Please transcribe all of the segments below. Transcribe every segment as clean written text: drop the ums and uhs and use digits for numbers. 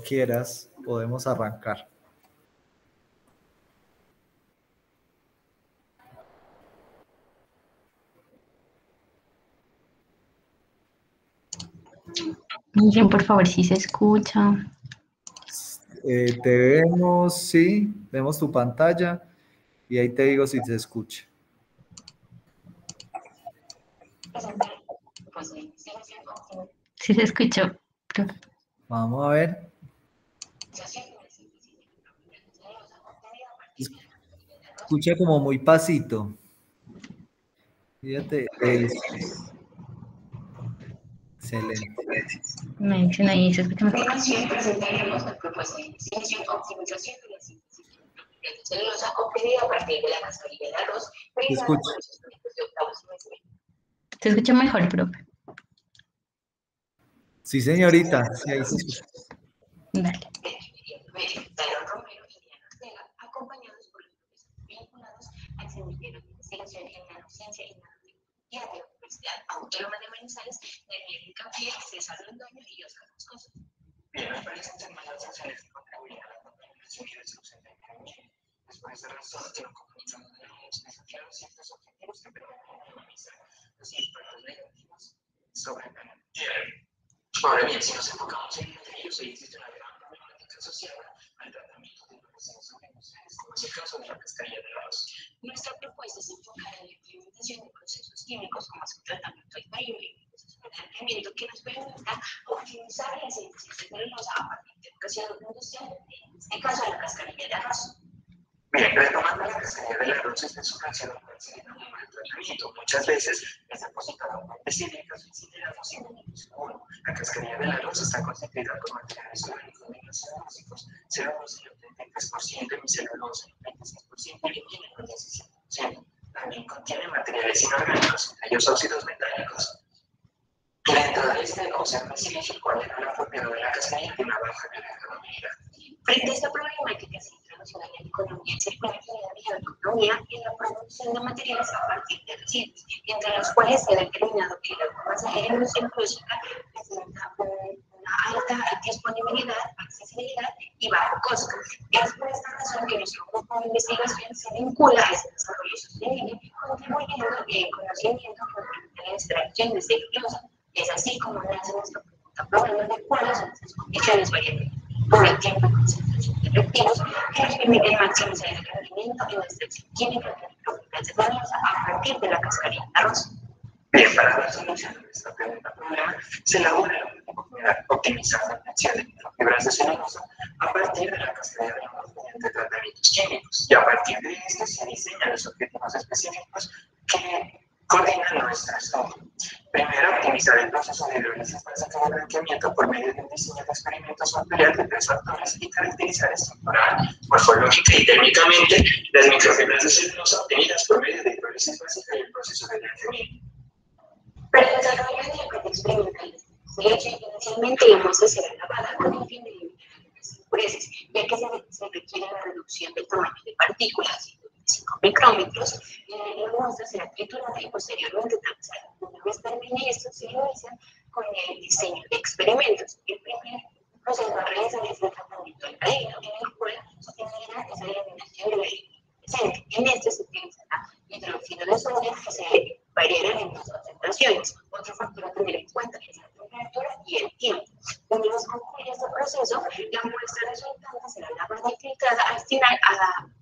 quieras, podemos arrancar. Miren, por favor, si se escucha. Te vemos, sí, vemos tu pantalla y ahí te digo si se escucha. Sí se escuchó. Vamos a ver. Escucha como muy pasito. Fíjate. Excelente. Me dicen ahí, se escucha mejor. Presentaremos la propuesta de investigación, optimización de la síntesis de celulosa obtenida a partir de la cascarilla de arroz. Se escucha. Se escucha mejor, profe. Sí, señorita. Sí, ahí se escucha. Dale. Daron Romero y Diana Ortega, acompañados por los profesores vinculados al Semillero de Investigación en Nanociencia y Nanotecnología de la Universidad Autónoma de Manizales, Daniel Capiel, César Londoño y Oscar Moscoso. Bien, me parecen ser malas acciones que contribuyen a la contaminación y destrucción del medio ambiente. Después de razón, lo comunicamos de los desafiados ciertos objetivos que permiten minimizar los impactos negativos sobre el medio ambiente. Ahora bien, si nos enfocamos en ellos, hoy existe una gran problemática asociada al tratamiento de los residuos industriales, como es el caso de la cascarilla de arroz. Nuestra propuesta es enfocar en la implementación de procesos químicos como su tratamiento de tallo y procesos de blanqueamiento que nos permitan optimizar la síntesis de celulosa a partir de un residuo industrial, en este caso la cascarilla de arroz. Bien, retomando la cascarilla del arroz, esta es una acción considerada un mal tratamiento. Muchas veces es depositada en específicas o incinerados sin ningún seguro. La cascarilla del arroz está constituida por materiales orgánicos microcelulósicos, celulosa el 33%, hemicelulosa el 26% y lignina el 17%. También contiene materiales inorgánicos, entre ellos óxidos metálicos. Dentro de este observa silicio, cuál era la propiedad de la cascarilla de una baja biodegradabilidad. Frente a esta problemática se introdujo en la economía circular y la bioeconomía y la producción de materiales a partir de residuos, entre los cuales se ha determinado que la masa ecológica presenta una alta disponibilidad, accesibilidad y bajo costo. Es por esta razón que nuestro grupo de investigación se vincula a este desarrollo sostenible, contribuyendo en conocimiento que permite la extracción de celulosa. Es así como nace nuestra pregunta problema de cuáles son las condiciones variables por el tiempo y concentración de reactivos que nos permiten maximizar el rendimiento en la extracción química de microfibrilas de celulosa a partir de la cascarilla de arroz. Bien, para dar solución a esta pregunta problema, se elabora la oportunidad optimizar la obtención de microfibras de celulosa a partir de la cascarilla de arroz mediante tratamientos químicos. Y a partir de esto se diseñan los objetivos específicos que coordinan nuestro estudio. Primero, optimizar el proceso de hidrólisis básica de blanqueamiento por medio de un diseño de experimentos factorial de 3 factores y caracterizar estructural, morfológica y térmicamente las microfibras de celulosa obtenidas por medio de hidrólisis básica y el proceso de blanqueamiento. Para el desarrollo de la prueba experimental de leche, inicialmente la muestra será lavada con el fin de eliminar algunas impurezas, ya que se requiere la reducción del tamaño de partículas, 5 micrómetros, la muestra será triturada y posteriormente trazada. Una vez termine esto, se inicia con el diseño de experimentos. El primer proceso a realizar es el tratamiento alcalino, en el cual se genera esa eliminación de la presente. En este se utilizará hidróxido de sodio que se variará en 2 concentraciones. Otro factor a tener en cuenta es la temperatura y el tiempo. Una vez concluido este proceso, la muestra resultante será lavada y filtrada al final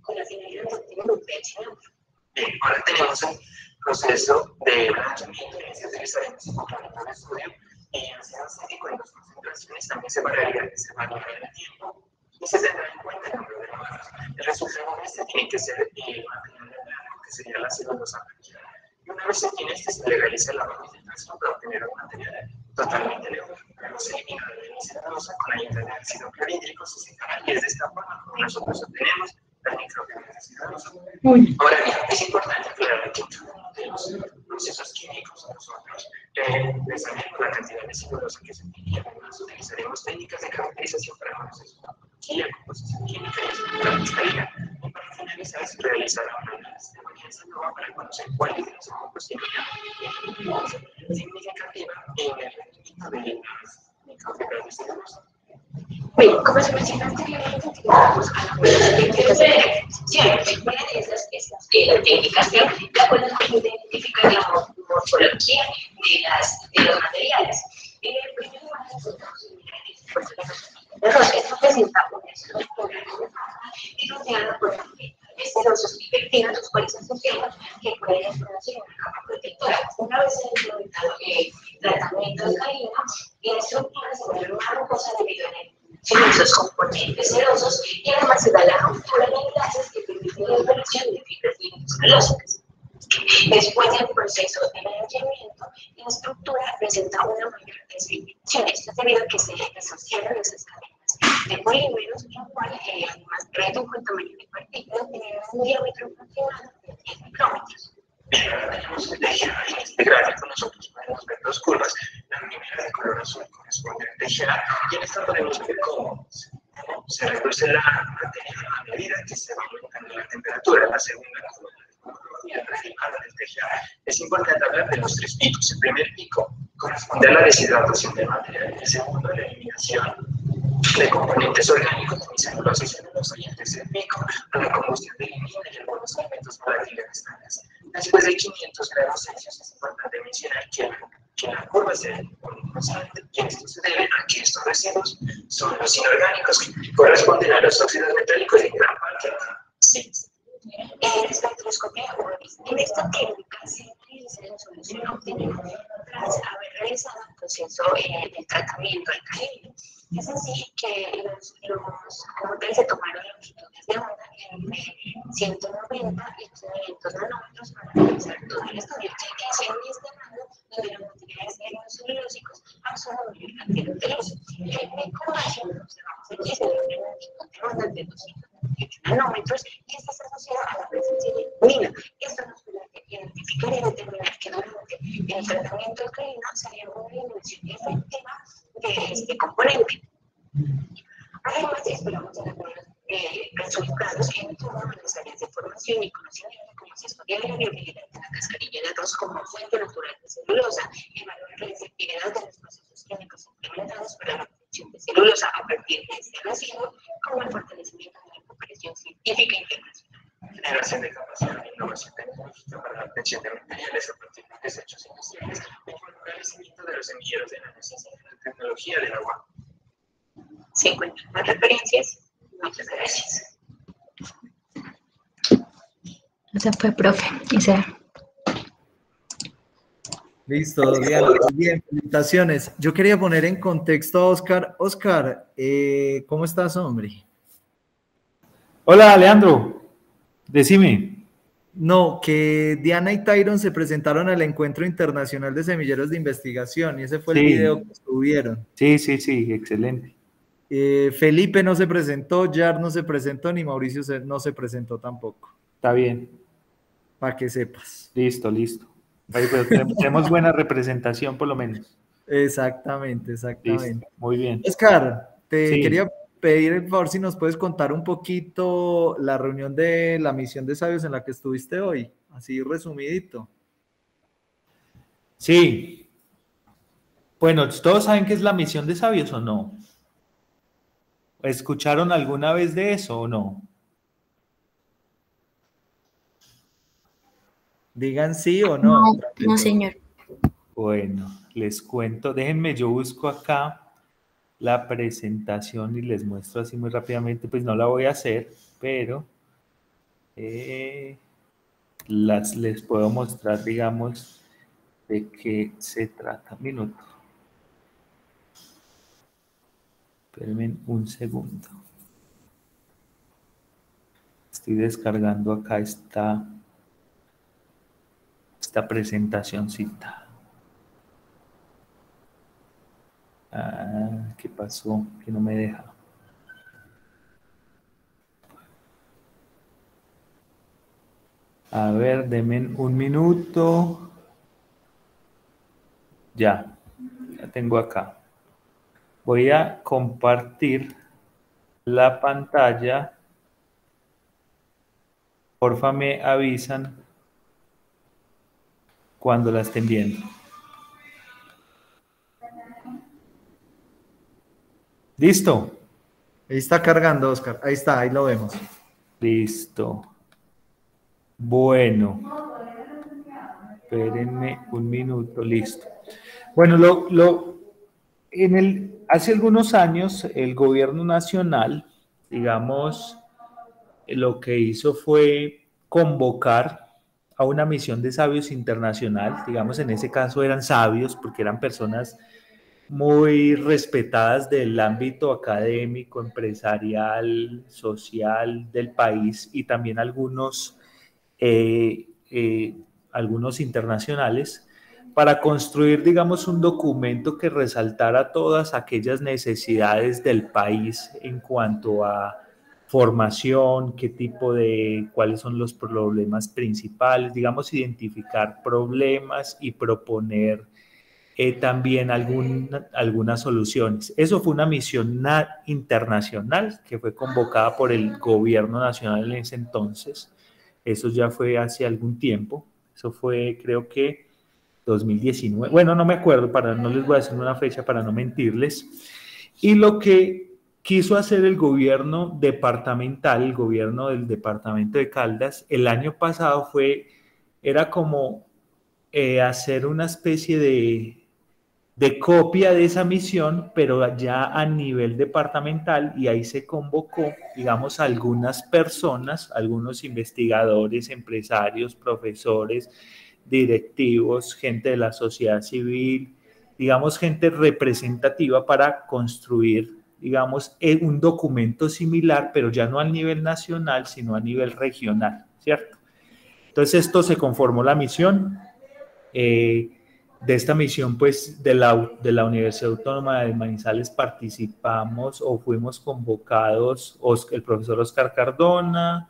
con la finalidad de obtener un pH neutro. Bien, ahora tenemos el proceso de blanqueamiento en el que utilizaremos el complemento de sodio y ácido acético en 2 concentraciones. También se variará el tiempo y se tendrá en cuenta el número de lavadas. El resultado de este tiene que ser el material blanco, que sería la celulosa blanqueada. Y una vez se tiene este, se legaliza el lavado y filtración para obtener un material totalmente neutro. Luego se elimina la celulosa con ayuda de ácido clorhídrico, se secará y es de esta forma como nosotros obtenemos las microfibras de celulosa. Ahora bien, es importante aclarar que de los procesos químicos nosotros desarrollamos la cantidad de celulosa que se tiene. Además, utilizaremos técnicas de caracterización para procesos de patología, composición química y estructura cristalina. Y para finalizar, se realizará un análisis de varianza nueva para conocer cuáles de los compuestos significativa en el rendimiento de las microfibras de celulosa. Bien, como se menciona anteriormente, vamos a la técnicas de caracterización. Una de esas es la técnicación, la cual nos permite identificar la morfología de los materiales. Primero vamos a encontrar esto presenta una estructura y rodeada por metales sedosos y pectinas, los cuales asociamos que pueden producir una capa protectora. Una vez implementado el tratamiento alcalino, la estructura se vuelve más rugosa debido a esos componentes sedosos y además se da la ruptura de enlaces que permiten la liberación de fibras celulosas. Después del proceso de blanqueamiento, la estructura presenta una mayor desviación. Esto es debido a que se desasociaron esas cadenas de polímeros, lo cual además redujo el tamaño de partículas teniendo un diámetro aproximado de 10 micrómetros. Bien, ahora tenemos el tejido. En este gráfico nosotros podemos ver dos curvas. La primera de color azul corresponde al TGA y en esta podemos ver cómo se reduce la materia a medida que se va aumentando la temperatura. La segunda curva del TGA. Es importante hablar de los tres picos. El primer pico corresponde a la deshidratación del material, el segundo a la eliminación de componentes orgánicos como celulosa y celulosa, y el tercer pico a la combustión de lignina y algunos elementos volátiles restantes. Después de 500 grados Celsius es importante mencionar que la curva se pone constante, y esto se debe a que estos residuos son los inorgánicos que corresponden a los óxidos metálicos y en gran parte a CIS. La espectroscopia en esta técnica se utiliza la solución obtenida tras haber realizado el proceso de tratamiento alcalino. Es así que como tal se tomaron longitudes de onda entre 190 y 500 nanómetros para realizar todo el estudio, ya que en este rango donde los materiales lignocelulósicos absorben mayor cantidad de luz. El pico máximo que observamos aquí se denomina longitud de onda de 228 nanómetros y esta está asociada a la presencia de lignina. Esto nos permite identificar y determinar que durante el tratamiento alcalino se había una disminución efectiva de este componente. Además, esperamos algunos resultados en torno a las áreas de formación y conocimiento, como se estudia la viabilidad de la cascarilla de arroz como fuente natural de celulosa, evaluar la efectividad de los procesos químicos implementados para la producción de celulosa a partir de este residuo, como el fortalecimiento de la cooperación científica internacional. Generación de capacidad de innovación tecnológica para la obtención de materiales a partir de desechos industriales y el fortalecimiento de los semilleros de nanociencia y la tecnología del agua. Se encuentran más referencias. Muchas gracias. Esa fue, profe. Listo, Diana, muy bien, felicitaciones. Yo quería poner en contexto a Oscar. Oscar, ¿cómo estás, hombre? Hola, Leandro. Decime. No, que Diana y Tyron se presentaron al Encuentro Internacional de Semilleros de Investigación y ese fue el video que subieron. Sí, excelente. Felipe no se presentó, Jar no se presentó, ni Mauricio no se presentó tampoco. Está bien. Para que sepas. Listo. Ahí, pero tenemos buena representación por lo menos. Exactamente. Listo. Muy bien. Oscar, te quería pedir el favor si nos puedes contar un poquito la reunión de la misión de sabios en la que estuviste hoy, así resumidito. Sí. Bueno, ¿todos saben qué es la misión de sabios o no? ¿Escucharon alguna vez de eso o no? Digan sí o no. No, señor. Bueno, les cuento. Déjenme, yo busco acá la presentación y les muestro así muy rápidamente. Pues no la voy a hacer, pero les puedo mostrar, digamos, de qué se trata. Un minuto. Espérenme un segundo. Estoy descargando acá esta presentacioncita. ¿Qué pasó? Que no me deja. A ver, denme un minuto. Ya tengo acá. Voy a compartir la pantalla. Porfa, me avisan cuando la estén viendo. ¿Listo? Ahí está cargando, Oscar. Ahí está, ahí lo vemos. Listo. Bueno. Espérenme un minuto, listo. Bueno, hace algunos años el gobierno nacional, digamos, lo que hizo fue convocar a una misión de sabios internacional, digamos, en ese caso eran sabios porque eran personas muy respetadas del ámbito académico, empresarial, social del país y también eh, eh, algunos internacionales para construir, digamos, un documento que resaltara todas aquellas necesidades del país en cuanto a formación, cuáles son los problemas principales, digamos, identificar problemas y proponer también algunas soluciones. Eso fue una misión internacional que fue convocada por el gobierno nacional en ese entonces. Eso ya fue hace algún tiempo. Eso fue, creo que 2019. Bueno, no me acuerdo, no les voy a decir una fecha para no mentirles. Y lo que quiso hacer el gobierno departamental, el gobierno del departamento de Caldas, el año pasado era como hacer una especie de copia de esa misión, pero ya a nivel departamental, y ahí se convocó, digamos, a algunas personas, algunos investigadores, empresarios, profesores, directivos, gente de la sociedad civil, digamos, gente representativa para construir, digamos, un documento similar, pero ya no a nivel nacional, sino a nivel regional, ¿cierto? Entonces, esto se conformó la misión. De esta misión, pues, de la Universidad Autónoma de Manizales participamos o fuimos convocados el profesor Oscar Cardona,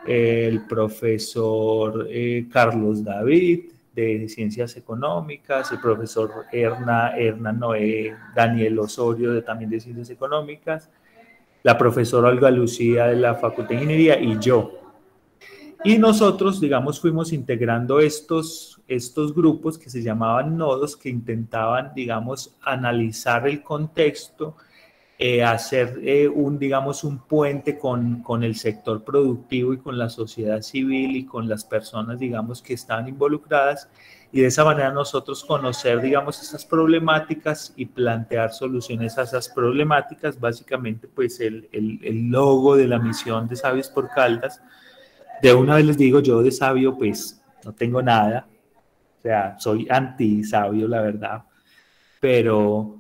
el profesor Carlos David, de Ciencias Económicas, el profesor Hernán Noé, Daniel Osorio, también de Ciencias Económicas, la profesora Olga Lucía de la Facultad de Ingeniería y yo. Y nosotros, digamos, fuimos integrando estos grupos que se llamaban nodos, que intentaban, digamos, analizar el contexto, hacer digamos, un puente con el sector productivo y con la sociedad civil y con las personas, digamos, que estaban involucradas, y de esa manera nosotros conocer, digamos, esas problemáticas y plantear soluciones a esas problemáticas. Básicamente, pues, el logo de la misión de Sabios por Caldas. De una vez les digo, yo de sabio pues no tengo nada, o sea, soy anti-sabio, la verdad, pero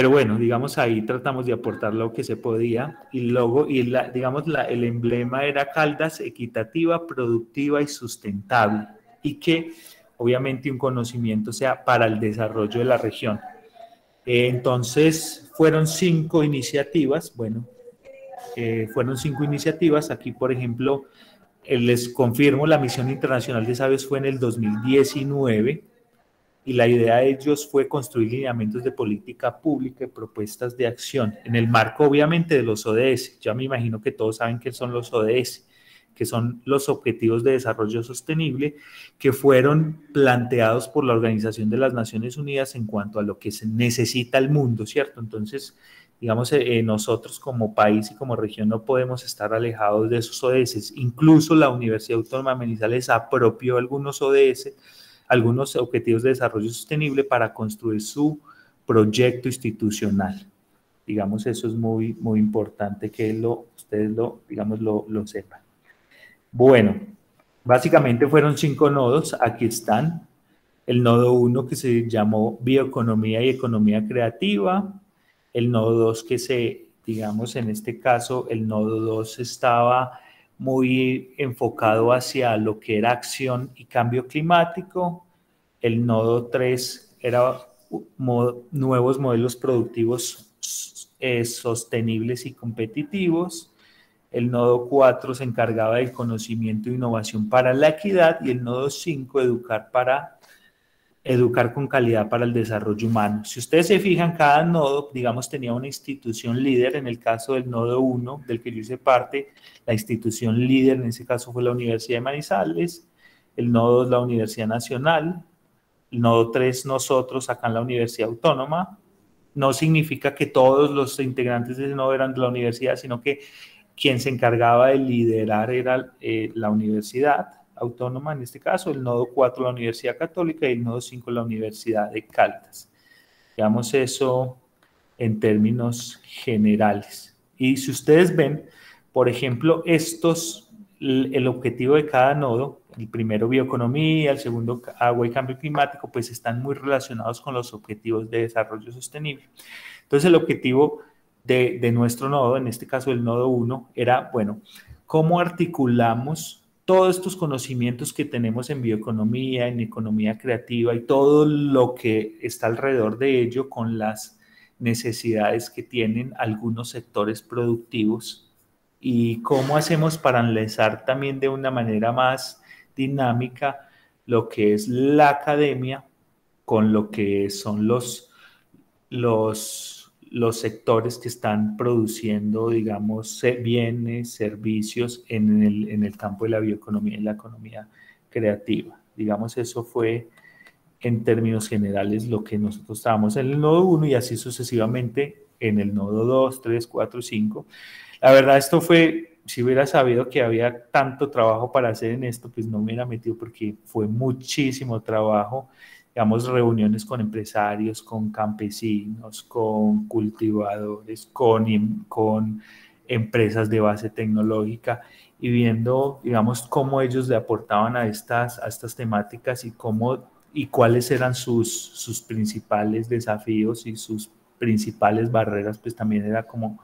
bueno, digamos, ahí tratamos de aportar lo que se podía, y el logo, digamos, el emblema era Caldas equitativa, productiva y sustentable, y que obviamente un conocimiento sea para el desarrollo de la región. Entonces, fueron 5 iniciativas, aquí, por ejemplo, les confirmo, la misión internacional de sabios fue en el 2019 y la idea de ellos fue construir lineamientos de política pública y propuestas de acción en el marco, obviamente, de los ODS. Ya me imagino que todos saben qué son los ODS, que son los Objetivos de Desarrollo Sostenible, que fueron planteados por la Organización de las Naciones Unidas en cuanto a lo que se necesita el mundo, ¿cierto? Entonces, digamos, nosotros como país y como región no podemos estar alejados de esos ODS. Incluso la Universidad Autónoma de Manizales apropió algunos ODS, algunos Objetivos de Desarrollo Sostenible para construir su proyecto institucional. Digamos, eso es muy, muy importante que ustedes lo sepan. Bueno, básicamente fueron 5 nodos, aquí están. El nodo 1 que se llamó Bioeconomía y Economía Creativa. El nodo 2 digamos, en este caso, el nodo 2 estaba muy enfocado hacia lo que era acción y cambio climático. El nodo 3 era nuevos modelos productivos sostenibles y competitivos. El nodo 4 se encargaba del conocimiento e innovación para la equidad, y el nodo 5, educar con calidad para el desarrollo humano. Si ustedes se fijan, cada nodo, digamos, tenía una institución líder. En el caso del nodo 1, del que yo hice parte, la institución líder en ese caso fue la Universidad de Manizales. El nodo 2, la Universidad Nacional. El nodo 3, nosotros acá en la Universidad Autónoma. no significa que todos los integrantes de ese nodo eran de la universidad, sino que quien se encargaba de liderar era la universidad autónoma, en este caso, el nodo 4 la Universidad Católica y el nodo 5 la Universidad de Caldas. Digamos eso en términos generales. Y si ustedes ven, por ejemplo, el objetivo de cada nodo, el primero bioeconomía, el segundo agua y cambio climático, pues están muy relacionados con los objetivos de desarrollo sostenible. Entonces el objetivo de nuestro nodo, en este caso el nodo 1, era, bueno, ¿cómo articulamos todos estos conocimientos que tenemos en bioeconomía, en economía creativa y todo lo que está alrededor de ello con las necesidades que tienen algunos sectores productivos? ¿Y cómo hacemos para analizar también de una manera más dinámica lo que es la academia con lo que son los sectores que están produciendo, digamos, bienes, servicios en el campo de la bioeconomía y la economía creativa? Digamos, eso fue en términos generales lo que nosotros estábamos en el nodo 1 y así sucesivamente en el nodo 2, 3, 4, 5. La verdad, esto fue, si hubiera sabido que había tanto trabajo para hacer en esto, pues no me hubiera metido porque fue muchísimo trabajo. Digamos, reuniones con empresarios, con campesinos, con cultivadores, con empresas de base tecnológica y viendo, digamos, cómo ellos le aportaban a estas temáticas y cuáles eran sus principales desafíos y sus principales barreras, pues también era como,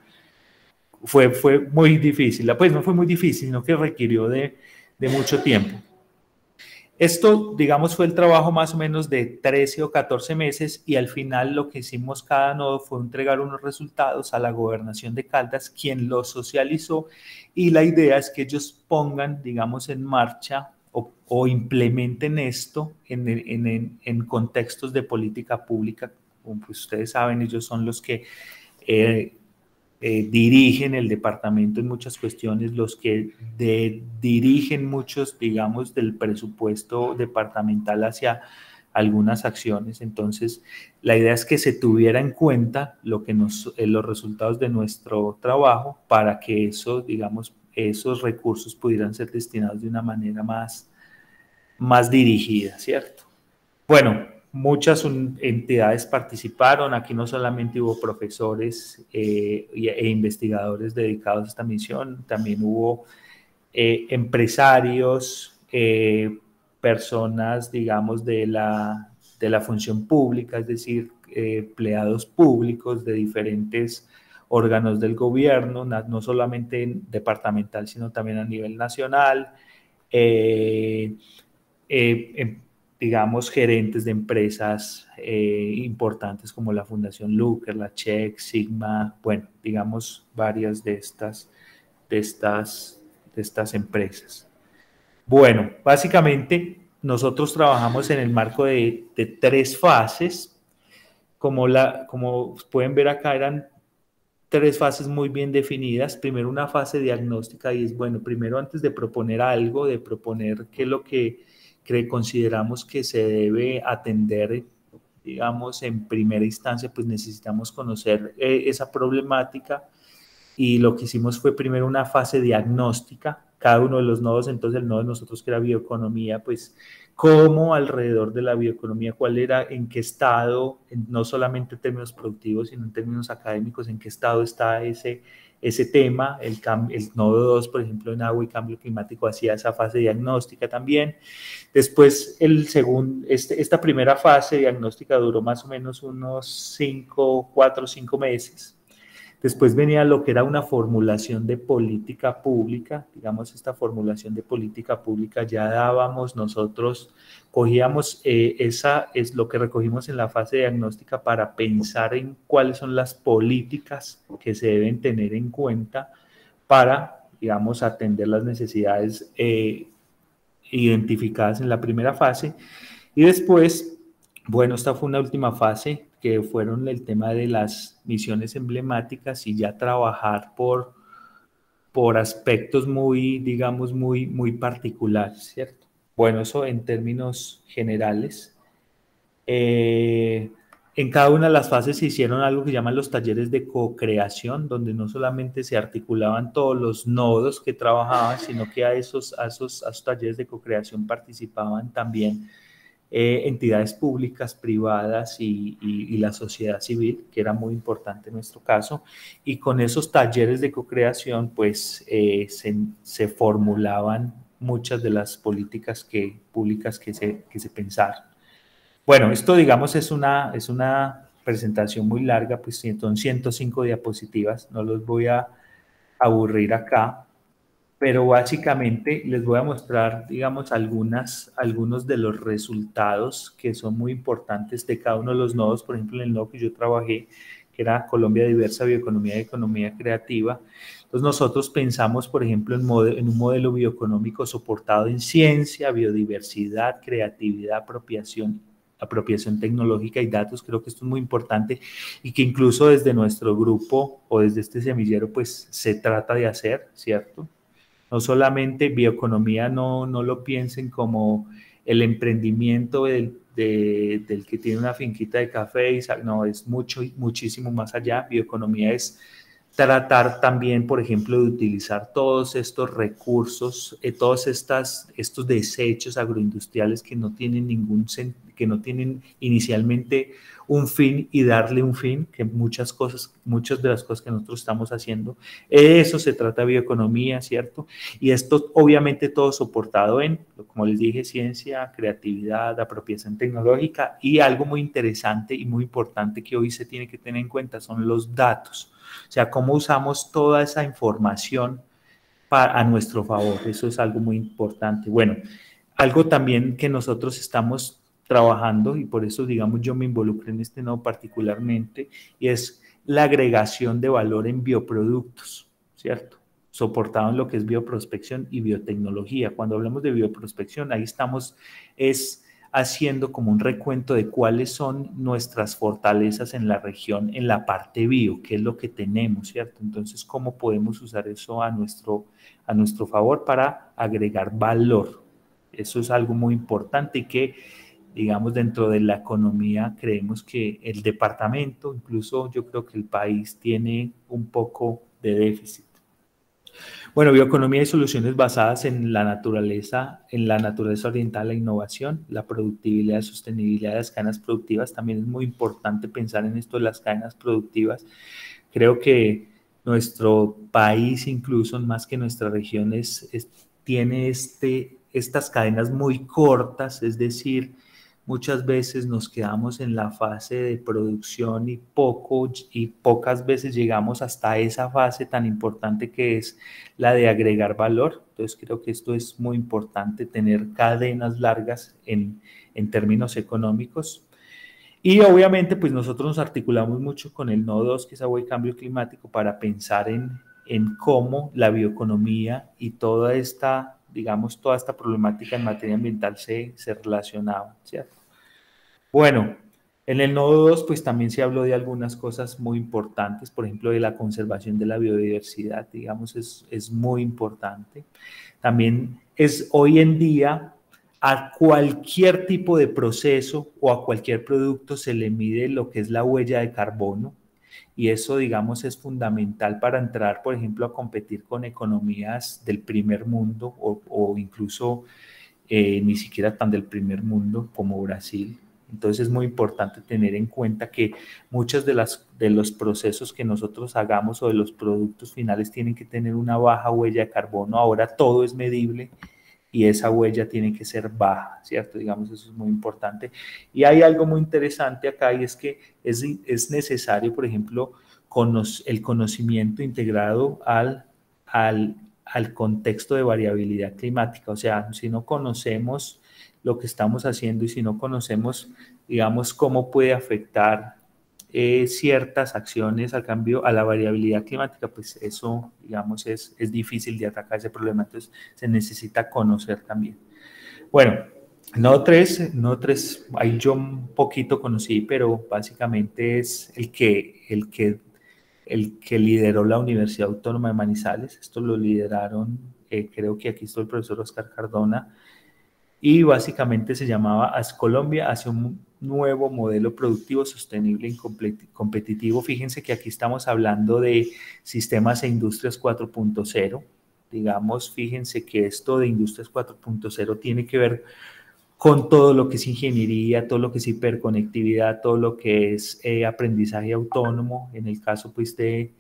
fue muy difícil. Pues no fue muy difícil, sino que requirió de mucho tiempo. Esto, digamos, fue el trabajo más o menos de 13 o 14 meses y al final lo que hicimos cada nodo fue entregar unos resultados a la Gobernación de Caldas, quien los socializó, y la idea es que ellos pongan, digamos, en marcha o implementen esto en contextos de política pública. Como pues ustedes saben, ellos son los que dirigen el departamento en muchas cuestiones, los que dirigen muchos, digamos, del presupuesto departamental hacia algunas acciones. Entonces, la idea es que se tuviera en cuenta los resultados de nuestro trabajo para que eso, digamos, esos recursos pudieran ser destinados de una manera más dirigida, ¿cierto? Bueno, muchas entidades participaron. Aquí no solamente hubo profesores e investigadores dedicados a esta misión, también hubo empresarios, personas, digamos, de la función pública, es decir, empleados públicos de diferentes órganos del gobierno, no solamente departamental, sino también a nivel nacional, digamos, gerentes de empresas importantes como la Fundación Luker, la Check, Sigma, bueno, digamos, varias de estas empresas. Bueno, básicamente nosotros trabajamos en el marco de 3 fases. Como pueden ver acá, eran 3 fases muy bien definidas. Primero una fase diagnóstica y es, bueno, primero antes de proponer algo, de proponer qué es lo que consideramos que se debe atender, digamos, en primera instancia, pues necesitamos conocer esa problemática, y lo que hicimos fue primero una fase diagnóstica, cada uno de los nodos. Entonces el nodo de nosotros, que era bioeconomía, pues cómo alrededor de la bioeconomía, cuál era, en qué estado, no solamente en términos productivos, sino en términos académicos, en qué estado está ese tema. El nodo 2, por ejemplo, en agua y cambio climático, hacía esa fase diagnóstica también. Después, esta primera fase diagnóstica duró más o menos unos 4 o 5 meses. Después venía lo que era una formulación de política pública. Digamos, esta formulación de política pública ya dábamos nosotros, cogíamos es lo que recogimos en la fase diagnóstica para pensar en cuáles son las políticas que se deben tener en cuenta para, digamos, atender las necesidades identificadas en la primera fase. Y después, bueno, esta fue una última fase, que fueron el tema de las misiones emblemáticas y ya trabajar por aspectos muy, digamos, muy particulares, ¿cierto? Bueno, eso en términos generales. En cada una de las fases se hicieron algo que llaman los talleres de co-creación, donde no solamente se articulaban todos los nodos que trabajaban, sino que a esos talleres de co-creación participaban también entidades públicas, privadas y la sociedad civil, que era muy importante en nuestro caso, y con esos talleres de co-creación pues se formulaban muchas de las políticas públicas que se pensaron. Bueno, esto digamos es una presentación muy larga, pues son 105 diapositivas, no los voy a aburrir acá, pero básicamente les voy a mostrar, digamos, algunos de los resultados que son muy importantes de cada uno de los nodos. Por ejemplo, en el nodo que yo trabajé, que era Colombia Diversa, Bioeconomía y Economía Creativa. Entonces nosotros pensamos, por ejemplo, en un modelo bioeconómico soportado en ciencia, biodiversidad, creatividad, apropiación tecnológica y datos. Creo que esto es muy importante y que incluso desde nuestro grupo o desde este semillero pues se trata de hacer, ¿cierto? No solamente bioeconomía, no lo piensen como el emprendimiento del que tiene una finquita de café, no, es muchísimo más allá. Bioeconomía es tratar también, por ejemplo, de utilizar todos estos recursos, todos estos desechos agroindustriales que no tienen que no tienen inicialmente un fin y darle un fin, que muchas de las cosas que nosotros estamos haciendo, eso se trata de bioeconomía, ¿cierto? Y esto obviamente todo soportado en, como les dije, ciencia, creatividad, apropiación tecnológica y algo muy interesante y muy importante que hoy se tiene que tener en cuenta son los datos. O sea, cómo usamos toda esa información a nuestro favor. Eso es algo muy importante. Bueno, algo también que nosotros estamos trabajando y por eso, digamos, yo me involucré en este nodo particularmente y es la agregación de valor en bioproductos, ¿cierto? Soportado en lo que es bioprospección y biotecnología. Cuando hablamos de bioprospección, ahí estamos haciendo como un recuento de cuáles son nuestras fortalezas en la región, en la parte bio, qué es lo que tenemos, ¿cierto? Entonces, ¿cómo podemos usar eso a nuestro favor para agregar valor? Eso es algo muy importante y que, digamos, dentro de la economía creemos que el departamento, incluso yo creo que el país tiene un poco de déficit. Bueno, bioeconomía y soluciones basadas en la naturaleza orientada a la innovación, la productividad, la sostenibilidad de las cadenas productivas. También es muy importante pensar en esto de las cadenas productivas. Creo que nuestro país, incluso más que nuestra región, tiene estas cadenas muy cortas, es decir, muchas veces nos quedamos en la fase de producción y pocas veces llegamos hasta esa fase tan importante que es la de agregar valor. Entonces creo que esto es muy importante, tener cadenas largas en términos económicos. Y obviamente pues nosotros nos articulamos mucho con el nodo 2, que es agua y cambio climático, para pensar en cómo la bioeconomía y toda esta problemática en materia ambiental se relacionaban, ¿cierto? Bueno, en el nodo 2 pues también se habló de algunas cosas muy importantes, por ejemplo de la conservación de la biodiversidad, digamos, es muy importante. También es hoy en día a cualquier tipo de proceso o a cualquier producto se le mide lo que es la huella de carbono y eso, digamos, es fundamental para entrar, por ejemplo, a competir con economías del primer mundo o incluso ni siquiera tan del primer mundo como Brasil. Entonces es muy importante tener en cuenta que muchos de los procesos que nosotros hagamos o de los productos finales tienen que tener una baja huella de carbono. Ahora todo es medible y esa huella tiene que ser baja, ¿cierto? Digamos, eso es muy importante. Y hay algo muy interesante acá y es que es necesario, por ejemplo, el conocimiento integrado al contexto de variabilidad climática. O sea, si no conocemos lo que estamos haciendo y si no conocemos, digamos, cómo puede afectar ciertas acciones al cambio, a la variabilidad climática, pues eso, digamos, es difícil de atacar ese problema. Entonces, se necesita conocer también. Bueno, nodo 3, ahí yo un poquito conocí, pero básicamente es el que lideró la Universidad Autónoma de Manizales. Esto lo lideraron, creo que aquí está el profesor Oscar Cardona, y básicamente se llamaba Colombia hacia un nuevo modelo productivo sostenible y competitivo. Fíjense que aquí estamos hablando de sistemas e industrias 4.0. Digamos, fíjense que esto de industrias 4.0 tiene que ver con todo lo que es ingeniería, todo lo que es hiperconectividad, todo lo que es aprendizaje autónomo, en el caso pues de,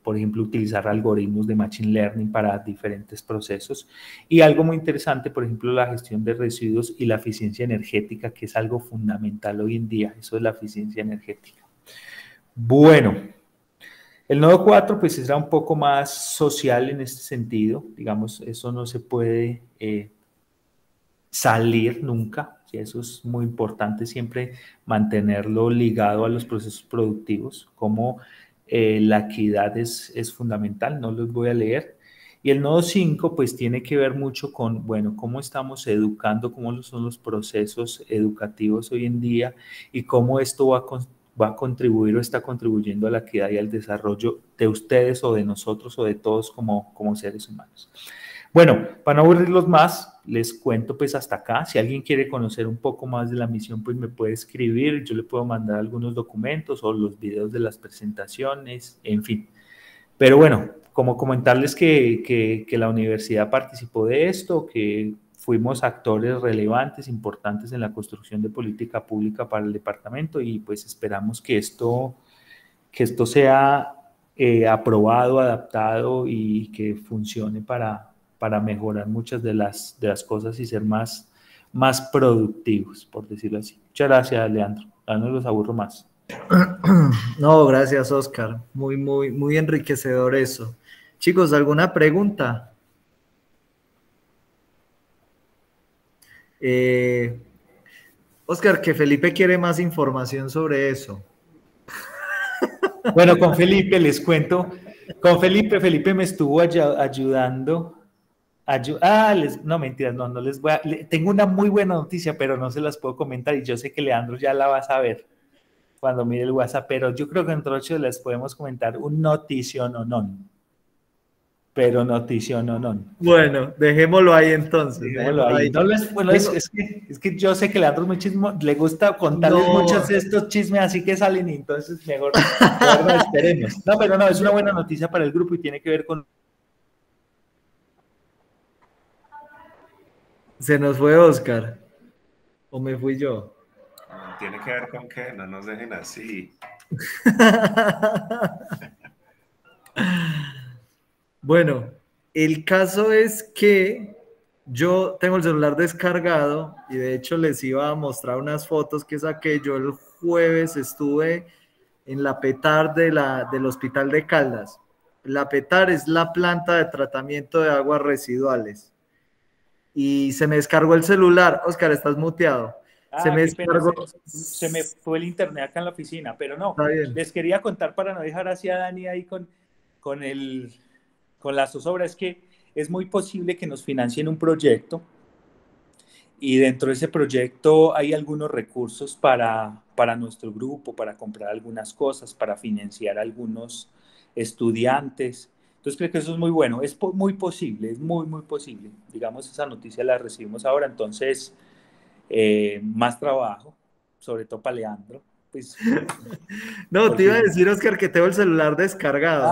por ejemplo, utilizar algoritmos de Machine Learning para diferentes procesos. Y algo muy interesante, por ejemplo, la gestión de residuos y la eficiencia energética, que es algo fundamental hoy en día. Eso es la eficiencia energética. Bueno, el nodo 4 pues será un poco más social en este sentido. Digamos, eso no se puede salir nunca. ¿Sí? Eso es muy importante, siempre mantenerlo ligado a los procesos productivos, como la equidad es fundamental, no los voy a leer. Y el nodo 5 pues tiene que ver mucho con, bueno, cómo estamos educando, cómo son los procesos educativos hoy en día y cómo esto va a contribuir o está contribuyendo a la equidad y al desarrollo de ustedes o de nosotros o de todos como seres humanos. Bueno, para no aburrirlos más, les cuento pues hasta acá. Si alguien quiere conocer un poco más de la misión, pues me puede escribir. Yo le puedo mandar algunos documentos o los videos de las presentaciones, en fin. Pero bueno, como comentarles que la universidad participó de esto, que fuimos actores relevantes, importantes en la construcción de política pública para el departamento y pues esperamos que esto sea aprobado, adaptado y que funcione para mejorar muchas de las cosas y ser más productivos, por decirlo así. Muchas gracias, Leandro. Ya no los aburro más. No, gracias, Oscar. Muy enriquecedor eso. Chicos, ¿alguna pregunta? Oscar, que Felipe quiere más información sobre eso. Bueno, con Felipe les cuento. Con Felipe me estuvo ayudando. No, mentiras, no les voy a... Tengo una muy buena noticia, pero no se las puedo comentar y yo sé que Leandro ya la va a saber cuando mire el WhatsApp, pero yo creo que entre 8 les podemos comentar un notición o no. Pero notición o no. Bueno, dejémoslo ahí entonces. Dejémoslo ahí. No es que yo sé que Leandro es muy chismo, le gusta contarles muchos de estos chismes, así que salen y entonces mejor no esperemos. No, pero no, es una buena noticia para el grupo y tiene que ver con... Se nos fue Oscar. ¿O me fui yo? No, tiene que ver con que no nos dejen así. Bueno, el caso es que yo tengo el celular descargado y de hecho les iba a mostrar unas fotos que saqué. Yo el jueves estuve en la PETAR del Hospital de Caldas. La PETAR es la planta de tratamiento de aguas residuales. Y se me descargó el celular. Oscar, estás muteado. Se me descargó. Se me fue el internet acá en la oficina, pero no. Les quería contar para no dejar así a Dani ahí con la zozobra. Es que es muy posible que nos financien un proyecto y dentro de ese proyecto hay algunos recursos para nuestro grupo, para comprar algunas cosas, para financiar a algunos estudiantes. Entonces creo que eso es muy bueno, es muy posible, es muy posible. Digamos, esa noticia la recibimos ahora, entonces más trabajo, sobre todo para Leandro. Pues, no, te iba a decir, Oscar, que tengo el celular descargado.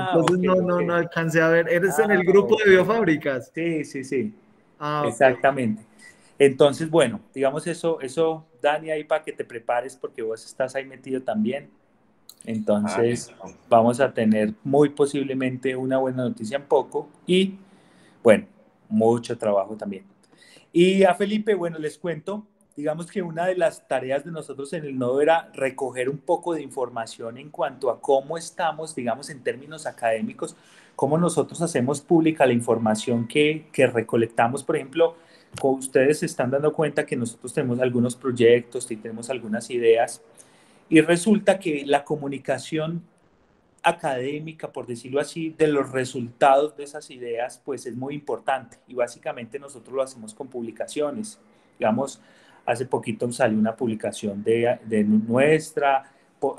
Entonces okay. no alcancé a ver. ¿Eres en el grupo de biofábricas? Sí. Okay. Exactamente. Entonces, bueno, digamos eso, Dani, ahí para que te prepares porque vos estás ahí metido también. Entonces, vamos a tener muy posiblemente una buena noticia en poco y, bueno, mucho trabajo también. Y a Felipe, bueno, les cuento, digamos que una de las tareas de nosotros en el nodo era recoger un poco de información en cuanto a cómo estamos, digamos, en términos académicos, cómo nosotros hacemos pública la información que recolectamos. Por ejemplo, como ustedes se están dando cuenta que nosotros tenemos algunos proyectos y tenemos algunas ideas, y resulta que la comunicación académica, por decirlo así, de los resultados de esas ideas, pues es muy importante y básicamente nosotros lo hacemos con publicaciones. Digamos, hace poquito salió una publicación de nuestra,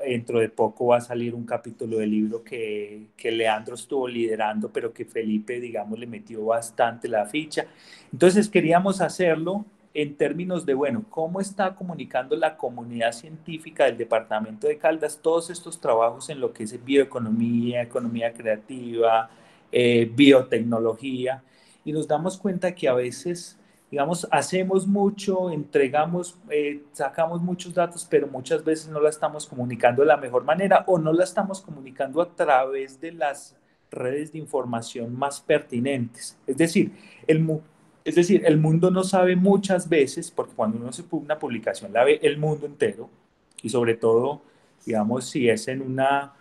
dentro de poco va a salir un capítulo del libro que Leandro estuvo liderando, pero que Felipe, digamos, le metió bastante la ficha. Entonces queríamos hacerlo en términos de, bueno, cómo está comunicando la comunidad científica del departamento de Caldas todos estos trabajos en lo que es bioeconomía, economía creativa, biotecnología, y nos damos cuenta que a veces, digamos, hacemos mucho, entregamos, sacamos muchos datos, pero muchas veces no la estamos comunicando de la mejor manera o no la estamos comunicando a través de las redes de información más pertinentes. Es decir, el mundo no sabe muchas veces, porque cuando uno hace una publicación la ve el mundo entero, y sobre todo, digamos, si es en una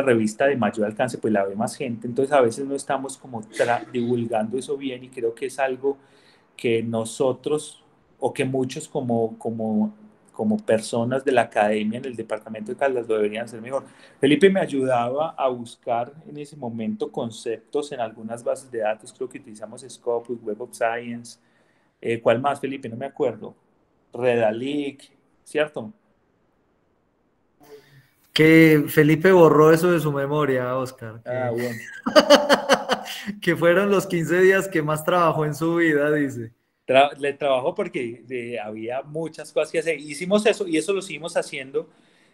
revista de mayor alcance, pues la ve más gente, entonces a veces no estamos como divulgando eso bien y creo que es algo que nosotros o que muchos como personas de la academia en el departamento de Caldas lo deberían hacer mejor. Felipe me ayudaba a buscar en ese momento conceptos en algunas bases de datos, creo que utilizamos Scopus, Web of Science, ¿cuál más, Felipe? No me acuerdo. Redalic, ¿cierto? Que Felipe borró eso de su memoria, Oscar. Ah, bueno. Que fueron los 15 días que más trabajó en su vida, dice. Le trabajó porque había muchas cosas que hacer. Hicimos eso y eso lo seguimos haciendo,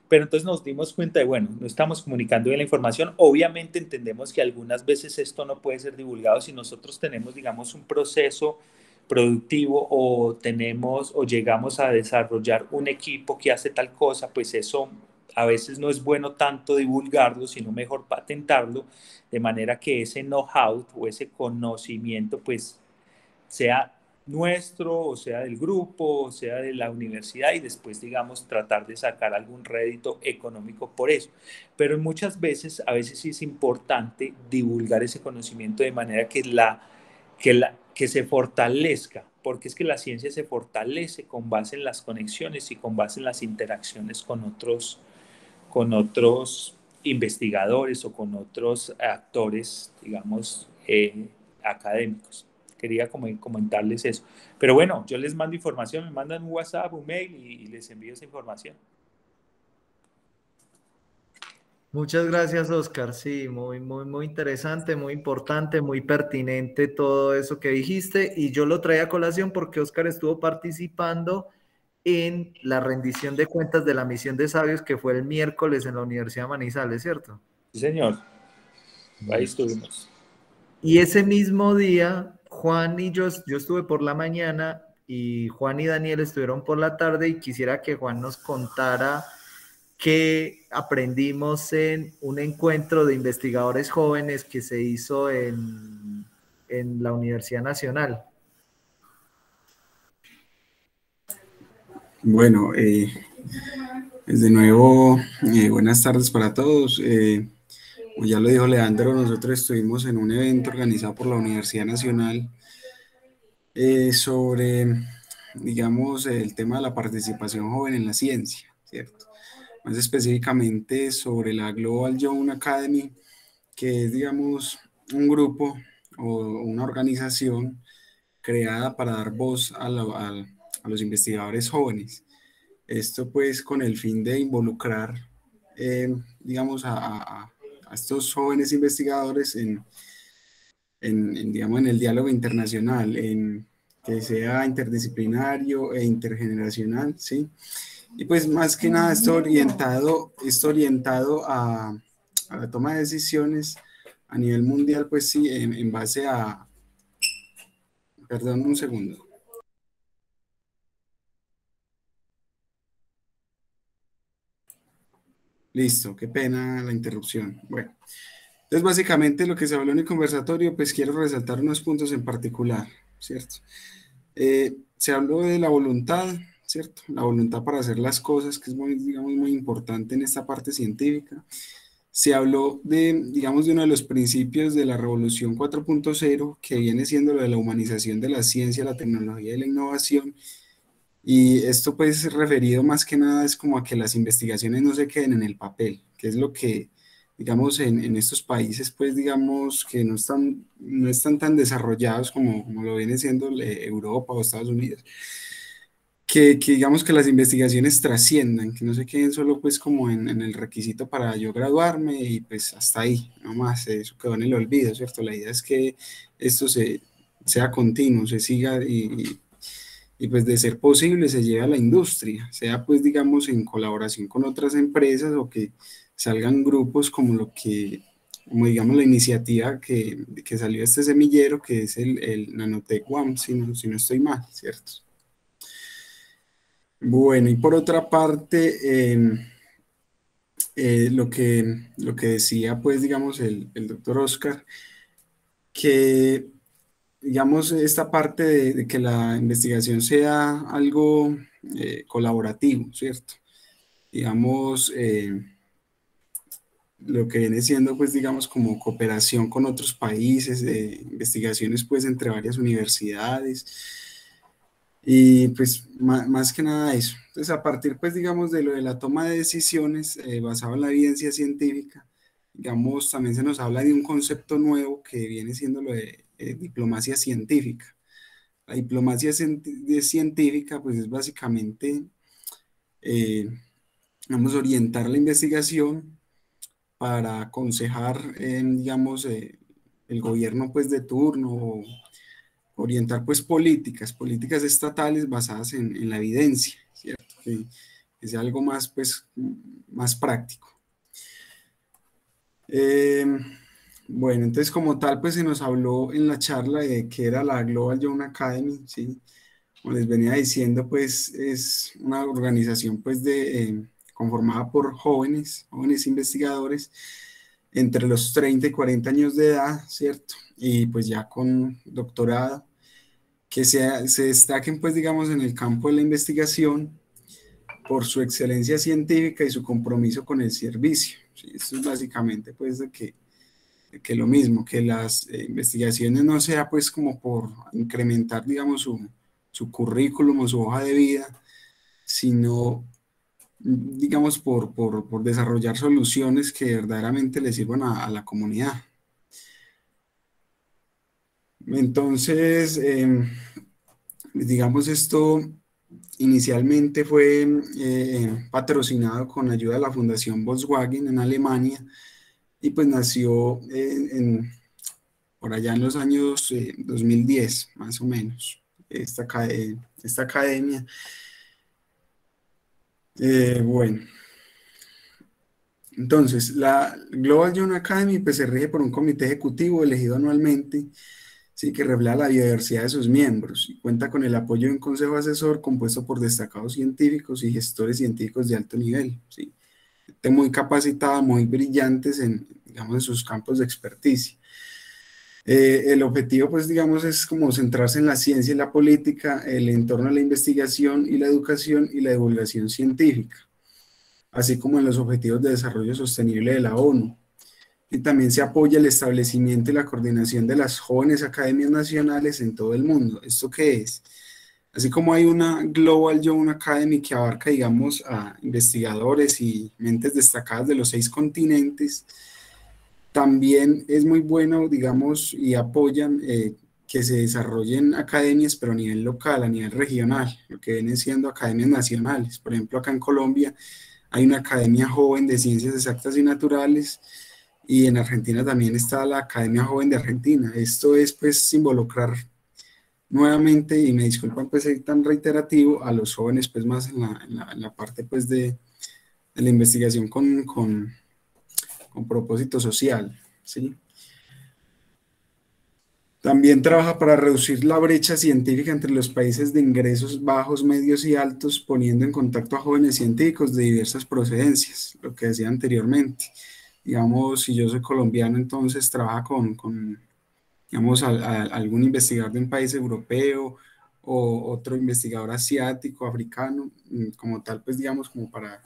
pero entonces nos dimos cuenta de, bueno, no estamos comunicando bien la información. Obviamente entendemos que algunas veces esto no puede ser divulgado si nosotros tenemos, digamos, un proceso productivo o llegamos a desarrollar un equipo que hace tal cosa, pues eso a veces no es bueno tanto divulgarlo, sino mejor patentarlo, de manera que ese know-how o ese conocimiento, pues sea nuestro, o sea del grupo, o sea de la universidad, y después, digamos, tratar de sacar algún rédito económico por eso. Pero muchas veces, a veces sí es importante divulgar ese conocimiento de manera que se fortalezca, porque es que la ciencia se fortalece con base en las conexiones y con base en las interacciones con otros investigadores o con otros actores, digamos, académicos. Quería comentarles eso. Pero bueno, yo les mando información, me mandan un WhatsApp, un mail y les envío esa información. Muchas gracias, Oscar. Sí, muy, muy, muy interesante, muy importante, muy pertinente todo eso que dijiste. Y yo lo traía a colación porque Oscar estuvo participando en la rendición de cuentas de la misión de sabios que fue el miércoles en la Universidad de Manizales, ¿cierto? Sí, señor. Ahí estuvimos. Y ese mismo día, Juan y yo estuve por la mañana y Juan y Daniel estuvieron por la tarde y quisiera que Juan nos contara qué aprendimos en un encuentro de investigadores jóvenes que se hizo en la Universidad Nacional. Bueno, de nuevo, buenas tardes para todos. Como ya lo dijo Leandro, nosotros estuvimos en un evento organizado por la Universidad Nacional sobre, digamos, el tema de la participación joven en la ciencia, ¿cierto? Más específicamente sobre la Global Young Academy, que es, digamos, un grupo o una organización creada para dar voz a los investigadores jóvenes. Esto pues con el fin de involucrar, digamos, a estos jóvenes investigadores digamos, en el diálogo internacional, en que sea interdisciplinario e intergeneracional, ¿sí? Y pues más que nada está orientado a la toma de decisiones a nivel mundial, pues sí, en base a... Perdón, un segundo. Listo, qué pena la interrupción. Bueno, entonces básicamente lo que se habló en el conversatorio, pues quiero resaltar unos puntos en particular, ¿cierto? Se habló de la voluntad, ¿cierto? La voluntad para hacer las cosas, que es muy, digamos, muy importante en esta parte científica. Se habló digamos, de uno de los principios de la Revolución 4.0, que viene siendo lo de la humanización de la ciencia, la tecnología y la innovación. Y esto pues referido más que nada es como a que las investigaciones no se queden en el papel, que es lo que, digamos, en estos países pues digamos que no están tan desarrollados como lo viene siendo Europa o Estados Unidos, que digamos que las investigaciones trasciendan, que no se queden solo pues como en el requisito para yo graduarme y pues hasta ahí, nomás, eso quedó en el olvido, ¿cierto? La idea es que esto sea continuo, se siga y pues de ser posible se lleve a la industria, sea pues digamos en colaboración con otras empresas o que salgan grupos como como digamos la iniciativa que salió de este semillero, que es el Nanotech One, si no estoy mal, ¿cierto? Bueno, y por otra parte, lo que decía pues digamos el doctor Oscar, que digamos, esta parte de que la investigación sea algo colaborativo, ¿cierto? Digamos, lo que viene siendo, pues, digamos, como cooperación con otros países, investigaciones, pues, entre varias universidades, y pues, más que nada eso. Entonces, a partir, pues, digamos, de lo de la toma de decisiones basado en la evidencia científica, digamos, también se nos habla de un concepto nuevo que viene siendo lo de diplomacia científica. La diplomacia científica, pues es básicamente, eh, vamos a orientar la investigación para aconsejar, digamos, el gobierno, pues, de turno, o orientar, pues, políticas estatales basadas en la evidencia, ¿cierto? Que sea algo más, pues, más práctico. Bueno, entonces como tal, pues se nos habló en la charla de qué era la Global Young Academy, ¿sí? Como les venía diciendo, pues es una organización pues conformada por jóvenes investigadores entre los 30 y 40 años de edad, ¿cierto? Y pues ya con doctorado, que se destaquen pues digamos en el campo de la investigación por su excelencia científica y su compromiso con el servicio, ¿sí? Esto es básicamente pues de que lo mismo, que las investigaciones no sea pues como por incrementar digamos su currículum o su hoja de vida, sino digamos por desarrollar soluciones que verdaderamente le sirvan a la comunidad. Entonces, digamos esto inicialmente fue patrocinado con ayuda de la Fundación Volkswagen en Alemania, y pues nació por allá en los años 2010, más o menos, esta academia. Bueno, entonces la Global Young Academy pues, se rige por un comité ejecutivo elegido anualmente, ¿sí? Que refleja la biodiversidad de sus miembros y cuenta con el apoyo de un consejo asesor compuesto por destacados científicos y gestores científicos de alto nivel, ¿sí? Gente muy capacitada, muy brillantes digamos, en sus campos de experticia. El objetivo, pues, digamos, es como centrarse en la ciencia y la política, el entorno de la investigación y la educación y la divulgación científica, así como en los objetivos de desarrollo sostenible de la ONU. Y también se apoya el establecimiento y la coordinación de las jóvenes academias nacionales en todo el mundo. ¿Esto qué es? Así como hay una Global Young Academy que abarca, digamos, a investigadores y mentes destacadas de los 6 continentes, también es muy bueno, digamos, y apoyan que se desarrollen academias, pero a nivel local, a nivel regional, lo que vienen siendo academias nacionales. Por ejemplo, acá en Colombia hay una academia joven de ciencias exactas y naturales, y en Argentina también está la Academia Joven de Argentina. Esto es, pues, involucrar nuevamente, y me disculpan pues ser tan reiterativo, a los jóvenes pues más en la parte pues de la investigación con propósito social, ¿sí? También trabaja para reducir la brecha científica entre los países de ingresos bajos, medios y altos, poniendo en contacto a jóvenes científicos de diversas procedencias, lo que decía anteriormente. Digamos, si yo soy colombiano, entonces trabaja con digamos, algún investigador de un país europeo o otro investigador asiático, africano, como tal, pues digamos, como para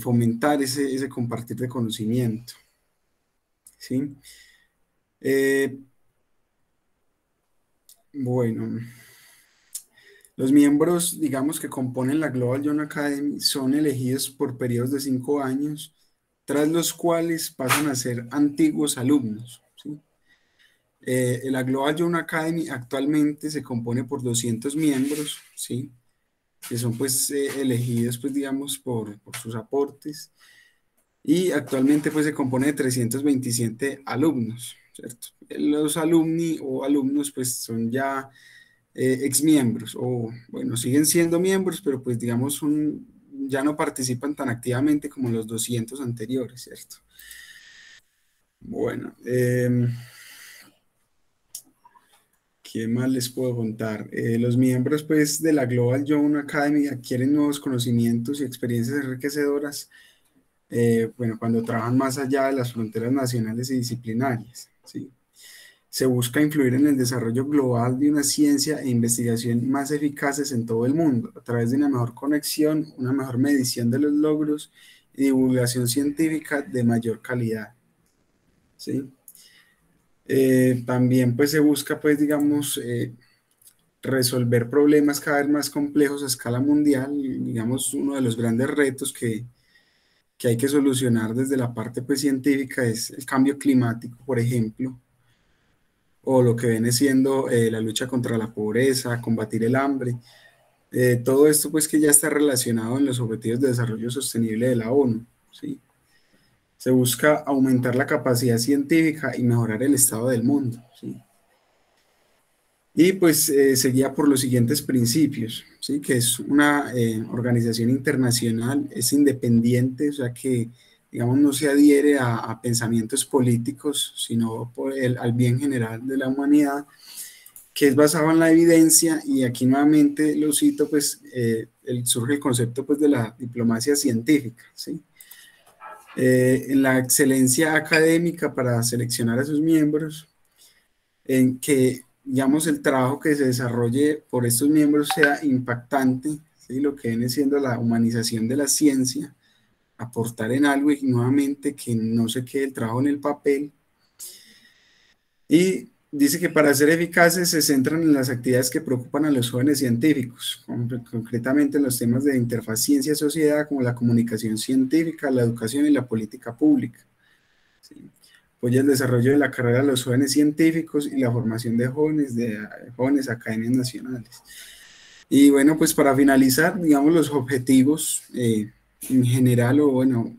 fomentar ese compartir de conocimiento, ¿sí? Bueno, los miembros, digamos, que componen la Global Young Academy son elegidos por periodos de 5 años, tras los cuales pasan a ser antiguos alumnos, ¿sí? La Global Young Academy actualmente se compone por 200 miembros, ¿sí? Que son pues elegidos pues digamos por sus aportes, y actualmente pues se compone de 327 alumnos, ¿cierto? Los alumni o alumnos pues son ya exmiembros, o bueno, siguen siendo miembros, pero pues digamos ya no participan tan activamente como los 200 anteriores, ¿cierto? Bueno, ¿qué más les puedo contar? Los miembros pues de la Global Young Academy adquieren nuevos conocimientos y experiencias enriquecedoras, bueno, cuando trabajan más allá de las fronteras nacionales y disciplinarias, ¿sí? Se busca influir en el desarrollo global de una ciencia e investigación más eficaces en todo el mundo, a través de una mejor conexión, una mejor medición de los logros y divulgación científica de mayor calidad, ¿sí? También pues se busca pues digamos resolver problemas cada vez más complejos a escala mundial, y, digamos uno de los grandes retos que hay que solucionar desde la parte pues científica es el cambio climático, por ejemplo, o lo que viene siendo la lucha contra la pobreza, combatir el hambre, todo esto pues que ya está relacionado en los Objetivos de Desarrollo Sostenible de la ONU, ¿sí? Se busca aumentar la capacidad científica y mejorar el estado del mundo, ¿sí? Y pues se guía por los siguientes principios, ¿sí? Que es una organización internacional, es independiente, o sea que, digamos, no se adhiere a pensamientos políticos, sino al bien general de la humanidad, que es basado en la evidencia, y aquí nuevamente lo cito, pues surge el concepto pues de la diplomacia científica, ¿sí? En la excelencia académica para seleccionar a sus miembros, en que, digamos, el trabajo que se desarrolle por estos miembros sea impactante, ¿sí? Lo que viene siendo la humanización de la ciencia, aportar en algo y nuevamente que no se quede el trabajo en el papel. Y dice que para ser eficaces se centran en las actividades que preocupan a los jóvenes científicos, concretamente en los temas de interfaz ciencia-sociedad, como la comunicación científica, la educación y la política pública, ¿sí? Apoya el desarrollo de la carrera de los jóvenes científicos y la formación de jóvenes academias nacionales. Y bueno, pues para finalizar, digamos, los objetivos en general, o bueno,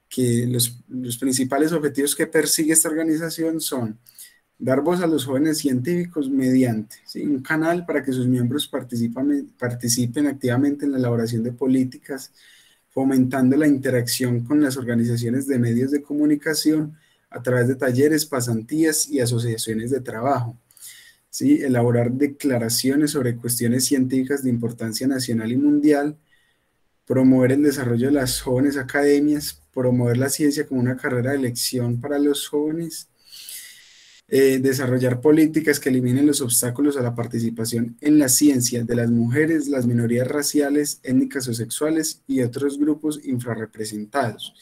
que los principales objetivos que persigue esta organización son dar voz a los jóvenes científicos mediante, ¿sí? Un canal para que sus miembros participen activamente en la elaboración de políticas, fomentando la interacción con las organizaciones de medios de comunicación a través de talleres, pasantías y asociaciones de trabajo, ¿sí? Elaborar declaraciones sobre cuestiones científicas de importancia nacional y mundial, promover el desarrollo de las jóvenes academias, promover la ciencia como una carrera de elección para los jóvenes, desarrollar políticas que eliminen los obstáculos a la participación en la ciencia de las mujeres, las minorías raciales, étnicas o sexuales y otros grupos infrarrepresentados.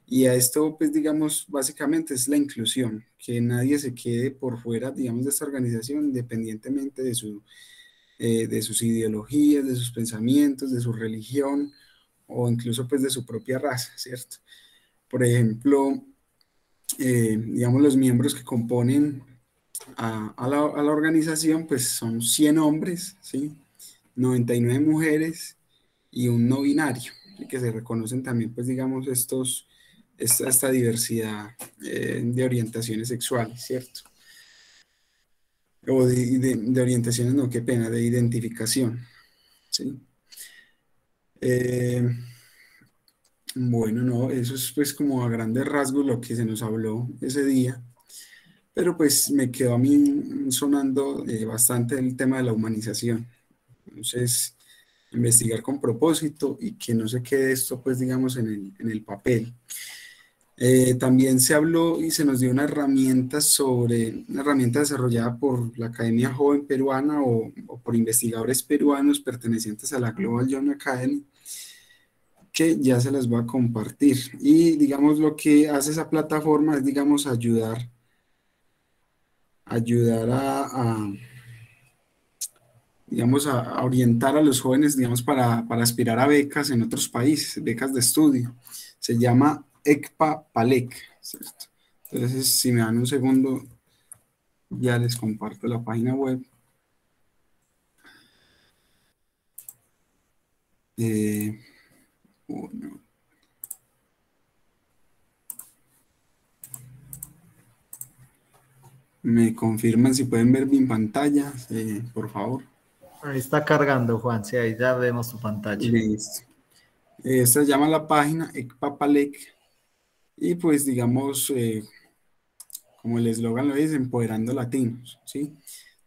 Y a esto, pues digamos, básicamente es la inclusión, que nadie se quede por fuera, digamos, de esta organización, independientemente de sus ideologías, de sus pensamientos, de su religión, o incluso pues de su propia raza, ¿cierto? Por ejemplo, digamos, los miembros que componen a la organización, pues son 100 hombres, ¿sí? 99 mujeres y un no binario, y que se reconocen también, pues digamos, esta diversidad de orientaciones sexuales, ¿cierto? O de orientaciones, no, qué pena, de identificación, ¿sí? Bueno, no, eso es pues como a grandes rasgos lo que se nos habló ese día, pero pues me quedó a mí sonando bastante el tema de la humanización. Entonces, investigar con propósito y que no se quede esto pues digamos en el papel. También se habló y se nos dio una herramienta desarrollada por la Academia Joven Peruana o por investigadores peruanos pertenecientes a la Global Young Academy, que ya se las voy a compartir. Y digamos lo que hace esa plataforma es, digamos, ayudar digamos, a orientar a los jóvenes, digamos, para aspirar a becas en otros países, becas de estudio. Se llama ECPA PALEC, ¿cierto? Entonces, si me dan un segundo, ya les comparto la página web. Bueno. Me confirman si pueden ver mi pantalla, por favor. Ahí está cargando, Juan. Sí, ahí ya vemos tu pantalla. Listo. Esta se llama la página Ecpapalec y pues digamos, como el eslogan lo dice, empoderando latinos, ¿sí?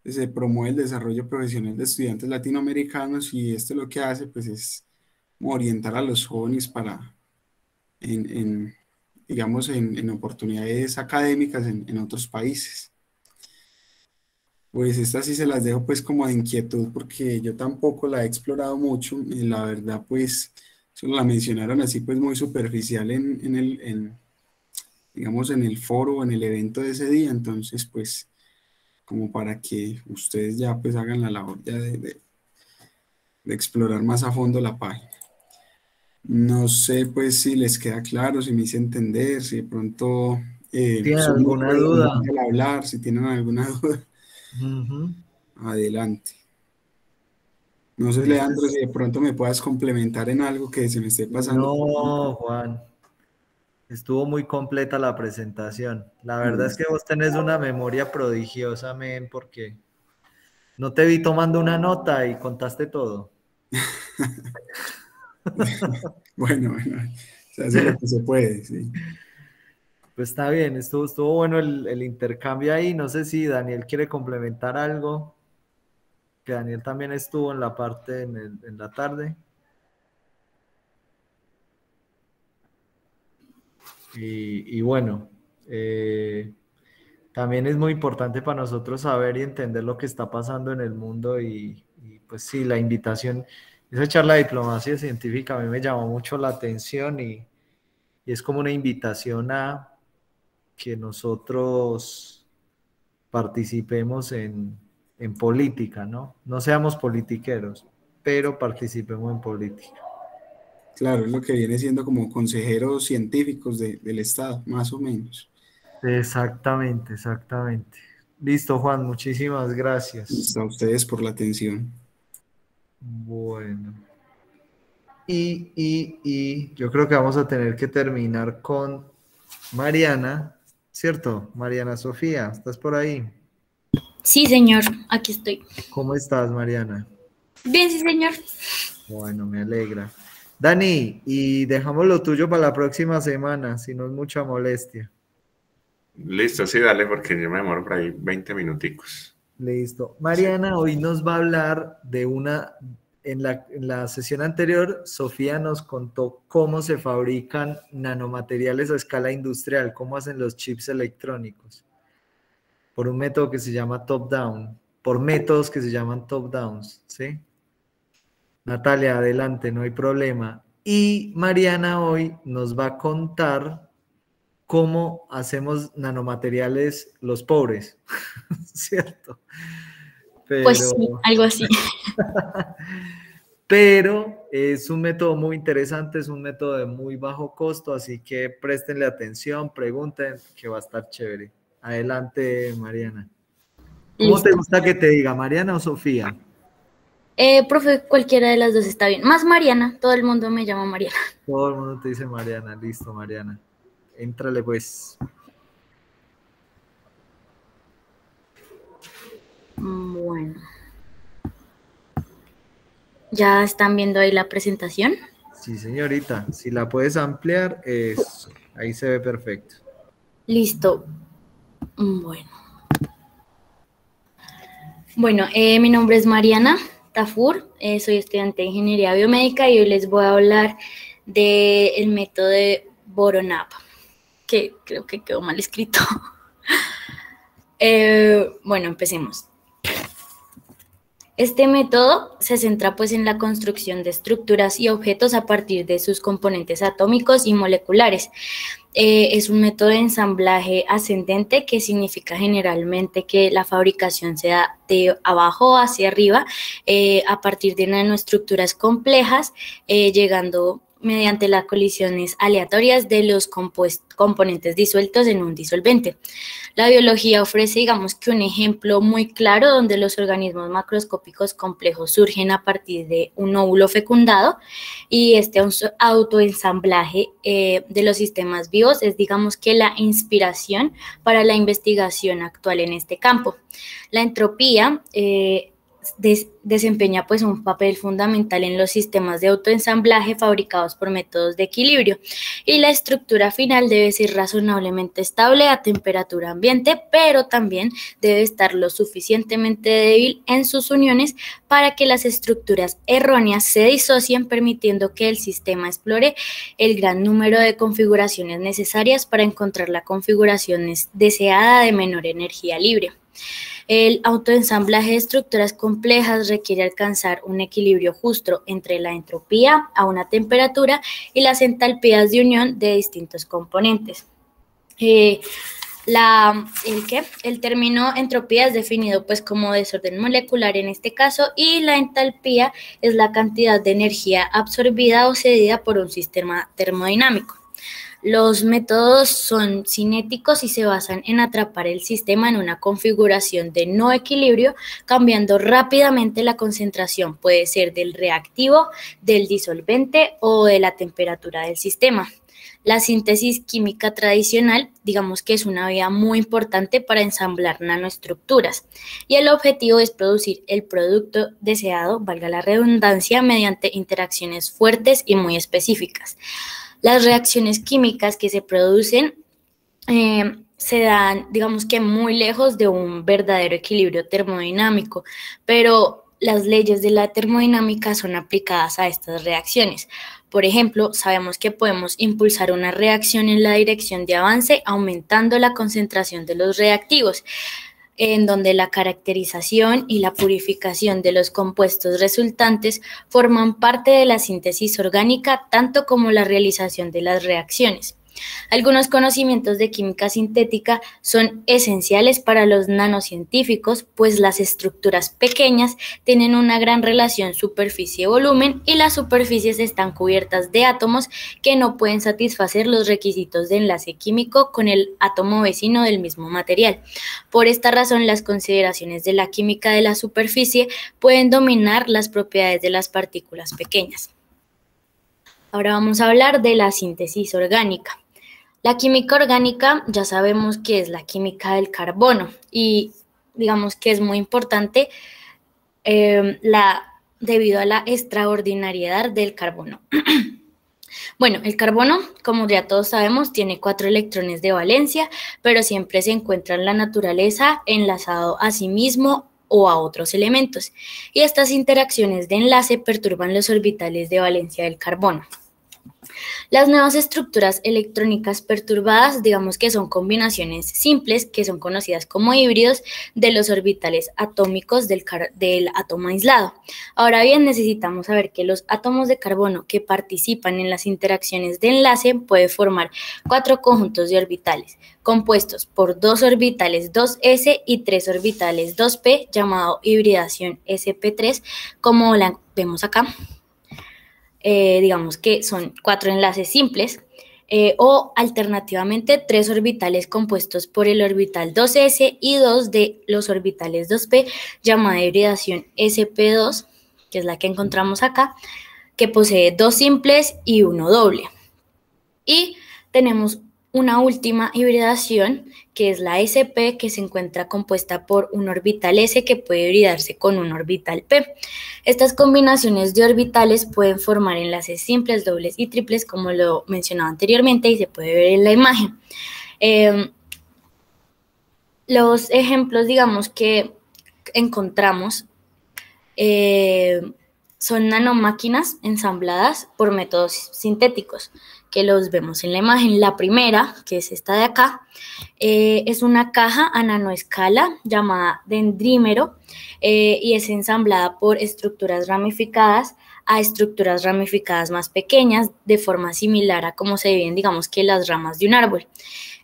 Se promueve el desarrollo profesional de estudiantes latinoamericanos y esto lo que hace pues es como orientar a los jóvenes para, digamos, en oportunidades académicas en otros países. Pues estas sí se las dejo pues como de inquietud porque yo tampoco la he explorado mucho y la verdad pues solo la mencionaron así pues muy superficial digamos en el foro, en el evento de ese día, entonces pues como para que ustedes ya pues hagan la labor ya de explorar más a fondo la página. No sé pues si les queda claro, si me hice entender, si de pronto ¿Tienen son muy alguna duda? redundantes al hablar, si tienen alguna duda, Ujú. adelante. No sé, Leandro, si de pronto me puedas complementar en algo que se me esté pasando. No, Juan. Estuvo muy completa la presentación. La verdad es que Listo. vos tenés una memoria prodigiosa, men, porque no te vi tomando una nota y contaste todo. Bueno, se hace lo que se puede, sí. Pues está bien, estuvo bueno el intercambio ahí. No sé si Daniel quiere complementar algo, que Daniel también estuvo en la parte en la tarde. Y bueno, también es muy importante para nosotros saber y entender lo que está pasando en el mundo y pues sí, la invitación, esa charla de diplomacia científica a mí me llamó mucho la atención y es como una invitación a que nosotros participemos en política, ¿no? No seamos politiqueros, pero participemos en política. Claro, es lo que viene siendo como consejeros científicos del Estado, más o menos. Exactamente, exactamente. Listo, Juan, muchísimas gracias. A ustedes por la atención. Bueno. Y yo creo que vamos a tener que terminar con Mariana, ¿cierto? Mariana Sofía, ¿estás por ahí? Sí, señor, aquí estoy. ¿Cómo estás, Mariana? Bien, sí, señor. Bueno, me alegra. Dani, y dejamos lo tuyo para la próxima semana, si no es mucha molestia. Listo, sí, dale, porque yo me demoro por ahí 20 minuticos. Listo. Mariana hoy nos va a hablar de en la sesión anterior, Sofía nos contó cómo se fabrican nanomateriales a escala industrial, cómo hacen los chips electrónicos, por un método que se llama top-down, por métodos que se llaman top-downs, ¿sí? Natalia, adelante, no hay problema. Y Mariana hoy nos va a contar cómo hacemos nanomateriales los pobres, ¿cierto? Pues sí, algo así. Pero es un método muy interesante, es un método de muy bajo costo, así que préstenle atención, pregunten, que va a estar chévere. Adelante, Mariana. ¿Cómo Listo. te gusta que te diga, Mariana o Sofía? Profe, cualquiera de las dos está bien. Más Mariana, todo el mundo me llama Mariana. Todo el mundo te dice Mariana, listo, Mariana. Éntrale pues. Bueno. ¿Ya están viendo ahí la presentación? Sí, señorita. Si la puedes ampliar, ahí se ve perfecto. Listo. Bueno, mi nombre es Mariana Tafur, soy estudiante de Ingeniería Biomédica y hoy les voy a hablar del método de Voronov, que creo que quedó mal escrito. Bueno, empecemos. Este método se centra pues en la construcción de estructuras y objetos a partir de sus componentes atómicos y moleculares. Es un método de ensamblaje ascendente, que significa generalmente que la fabricación se da de abajo hacia arriba a partir de nanoestructuras complejas, llegando mediante las colisiones aleatorias de los componentes disueltos en un disolvente. La biología ofrece, digamos que un ejemplo muy claro donde los organismos macroscópicos complejos surgen a partir de un óvulo fecundado, y este autoensamblaje de los sistemas vivos es, digamos que, la inspiración para la investigación actual en este campo. La entropía desempeña pues un papel fundamental en los sistemas de autoensamblaje fabricados por métodos de equilibrio, y la estructura final debe ser razonablemente estable a temperatura ambiente, pero también debe estar lo suficientemente débil en sus uniones para que las estructuras erróneas se disocien, permitiendo que el sistema explore el gran número de configuraciones necesarias para encontrar la configuración deseada de menor energía libre. El autoensamblaje de estructuras complejas requiere alcanzar un equilibrio justo entre la entropía a una temperatura y las entalpías de unión de distintos componentes. El término entropía es definido pues como desorden molecular en este caso, y la entalpía es la cantidad de energía absorbida o cedida por un sistema termodinámico. Los métodos son cinéticos y se basan en atrapar el sistema en una configuración de no equilibrio, cambiando rápidamente la concentración, puede ser del reactivo, del disolvente o de la temperatura del sistema. La síntesis química tradicional, digamos que es una vía muy importante para ensamblar nanoestructuras, y el objetivo es producir el producto deseado, valga la redundancia, mediante interacciones fuertes y muy específicas. Las reacciones químicas que se producen se dan, digamos que muy lejos de un verdadero equilibrio termodinámico, pero las leyes de la termodinámica son aplicadas a estas reacciones. Por ejemplo, sabemos que podemos impulsar una reacción en la dirección de avance aumentando la concentración de los reactivos, en donde la caracterización y la purificación de los compuestos resultantes forman parte de la síntesis orgánica, tanto como la realización de las reacciones. Algunos conocimientos de química sintética son esenciales para los nanocientíficos, pues las estructuras pequeñas tienen una gran relación superficie-volumen y las superficies están cubiertas de átomos que no pueden satisfacer los requisitos de enlace químico con el átomo vecino del mismo material. Por esta razón, las consideraciones de la química de la superficie pueden dominar las propiedades de las partículas pequeñas. Ahora vamos a hablar de la síntesis orgánica. La química orgánica ya sabemos que es la química del carbono, y digamos que es muy importante debido a la extraordinariedad del carbono. Bueno, el carbono, como ya todos sabemos, tiene 4 electrones de valencia, pero siempre se encuentra en la naturaleza enlazado a sí mismo o a otros elementos, y estas interacciones de enlace perturban los orbitales de valencia del carbono. Las nuevas estructuras electrónicas perturbadas, digamos que son combinaciones simples que son conocidas como híbridos de los orbitales atómicos del átomo aislado. Ahora bien, necesitamos saber que los átomos de carbono que participan en las interacciones de enlace pueden formar 4 conjuntos de orbitales, compuestos por 2 orbitales 2s y 3 orbitales 2p, llamado hibridación sp3, como la vemos acá. Digamos que son 4 enlaces simples, o alternativamente 3 orbitales compuestos por el orbital 2s y 2 de los orbitales 2p, llamada hibridación sp2, que es la que encontramos acá, que posee 2 simples y 1 doble. Y tenemos una última hibridación, que es la sp, que se encuentra compuesta por un orbital s que puede hibridarse con un orbital p. Estas combinaciones de orbitales pueden formar enlaces simples, dobles y triples, como lo mencionaba anteriormente y se puede ver en la imagen. Los ejemplos, digamos, que encontramos son nanomáquinas ensambladas por métodos sintéticos, que los vemos en la imagen. La primera, que es esta de acá, es una caja a nanoescala llamada dendrímero, y es ensamblada por estructuras ramificadas a estructuras ramificadas más pequeñas, de forma similar a cómo se dividen, digamos, que las ramas de un árbol.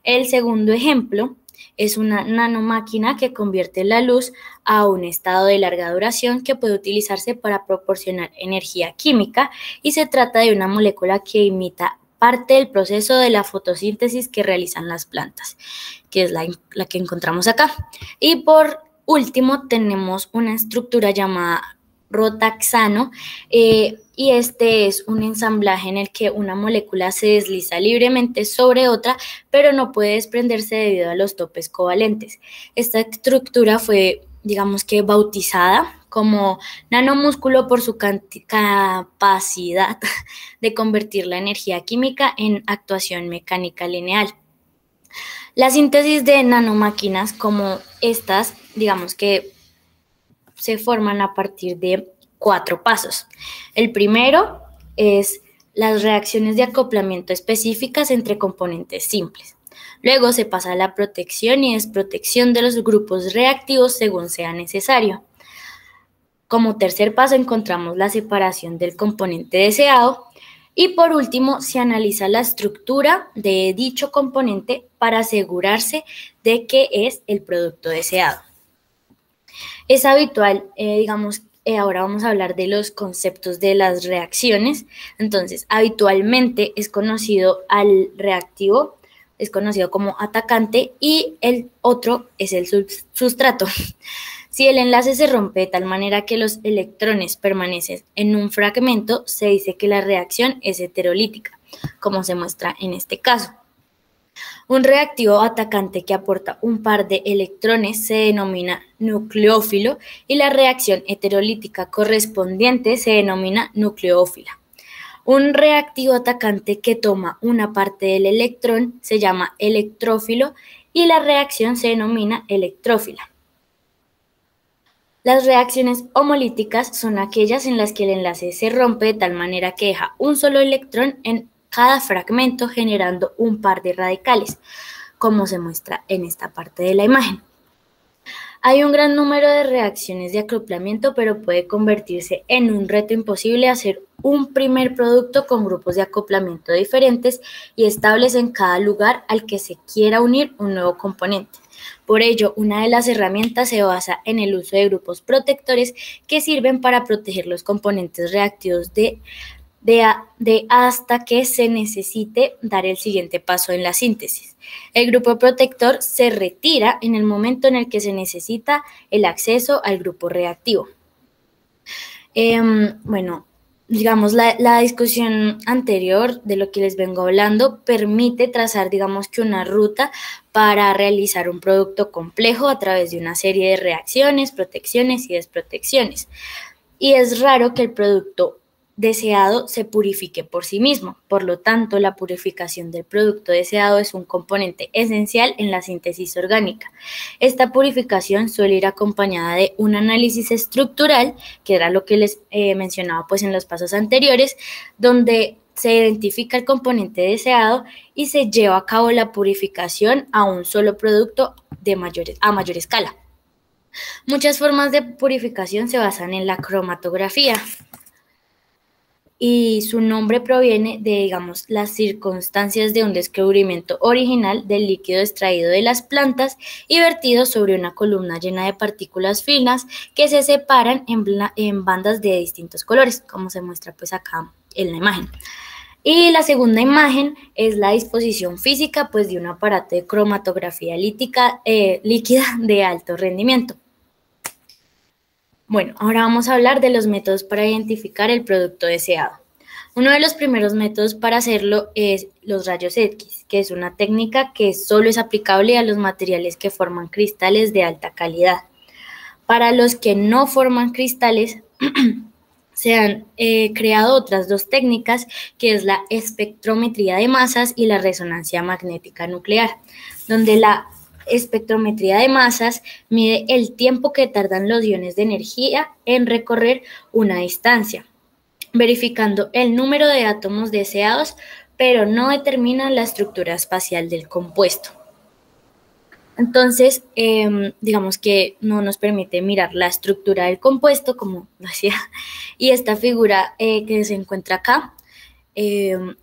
El segundo ejemplo es una nanomáquina que convierte la luz a un estado de larga duración que puede utilizarse para proporcionar energía química, y se trata de una molécula que imita parte del proceso de la fotosíntesis que realizan las plantas, que es la que encontramos acá. Y por último tenemos una estructura llamada rotaxano, y este es un ensamblaje en el que una molécula se desliza libremente sobre otra, pero no puede desprenderse debido a los topes covalentes. Esta estructura fue, digamos que, bautizada como nanomúsculo por su capacidad de convertir la energía química en actuación mecánica lineal. La síntesis de nanomáquinas como estas, digamos que se forman a partir de 4 pasos. El primero es las reacciones de acoplamiento específicas entre componentes simples. Luego se pasa a la protección y desprotección de los grupos reactivos según sea necesario. Como tercer paso encontramos la separación del componente deseado y por último se analiza la estructura de dicho componente para asegurarse de que es el producto deseado. Es habitual, ahora vamos a hablar de los conceptos de las reacciones. Entonces, habitualmente es conocido al reactivo, es conocido como atacante y el otro es el sustrato. Si el enlace se rompe de tal manera que los electrones permanecen en un fragmento, se dice que la reacción es heterolítica, como se muestra en este caso. Un reactivo atacante que aporta un par de electrones se denomina nucleófilo y la reacción heterolítica correspondiente se denomina nucleófila. Un reactivo atacante que toma una parte del electrón se llama electrófilo y la reacción se denomina electrófila. Las reacciones homolíticas son aquellas en las que el enlace se rompe de tal manera que deja un solo electrón en cada fragmento generando un par de radicales, como se muestra en esta parte de la imagen. Hay un gran número de reacciones de acoplamiento, pero puede convertirse en un reto imposible hacer un primer producto con grupos de acoplamiento diferentes y estables en cada lugar al que se quiera unir un nuevo componente. Por ello, una de las herramientas se basa en el uso de grupos protectores que sirven para proteger los componentes reactivos de hasta que se necesite dar el siguiente paso en la síntesis. El grupo protector se retira en el momento en el que se necesita el acceso al grupo reactivo. La discusión anterior de lo que les vengo hablando permite trazar, que una ruta para realizar un producto complejo a través de una serie de reacciones, protecciones y desprotecciones. Y es raro que el producto deseado se purifique por sí mismo. Por lo tanto, la purificación del producto deseado es un componente esencial en la síntesis orgánica. Esta purificación suele ir acompañada de un análisis estructural, que era lo que les mencionaba en los pasos anteriores, donde se identifica el componente deseado y se lleva a cabo la purificación a un solo producto a mayor escala. Muchas formas de purificación se basan en la cromatografía, y su nombre proviene de, las circunstancias de un descubrimiento original del líquido extraído de las plantas y vertido sobre una columna llena de partículas finas que se separan en bandas de distintos colores, como se muestra acá en la imagen. Y la segunda imagen es la disposición física de un aparato de cromatografía líquida de alto rendimiento. Bueno, ahora vamos a hablar de los métodos para identificar el producto deseado. Uno de los primeros métodos para hacerlo es los rayos X, que es una técnica que solo es aplicable a los materiales que forman cristales de alta calidad. Para los que no forman cristales, se han creado otras dos técnicas, que es la espectrometría de masas y la resonancia magnética nuclear, donde la espectrometría de masas mide el tiempo que tardan los iones de energía en recorrer una distancia, verificando el número de átomos deseados, pero no determina la estructura espacial del compuesto. Entonces, que no nos permite mirar la estructura del compuesto, como decía, y esta figura que se encuentra acá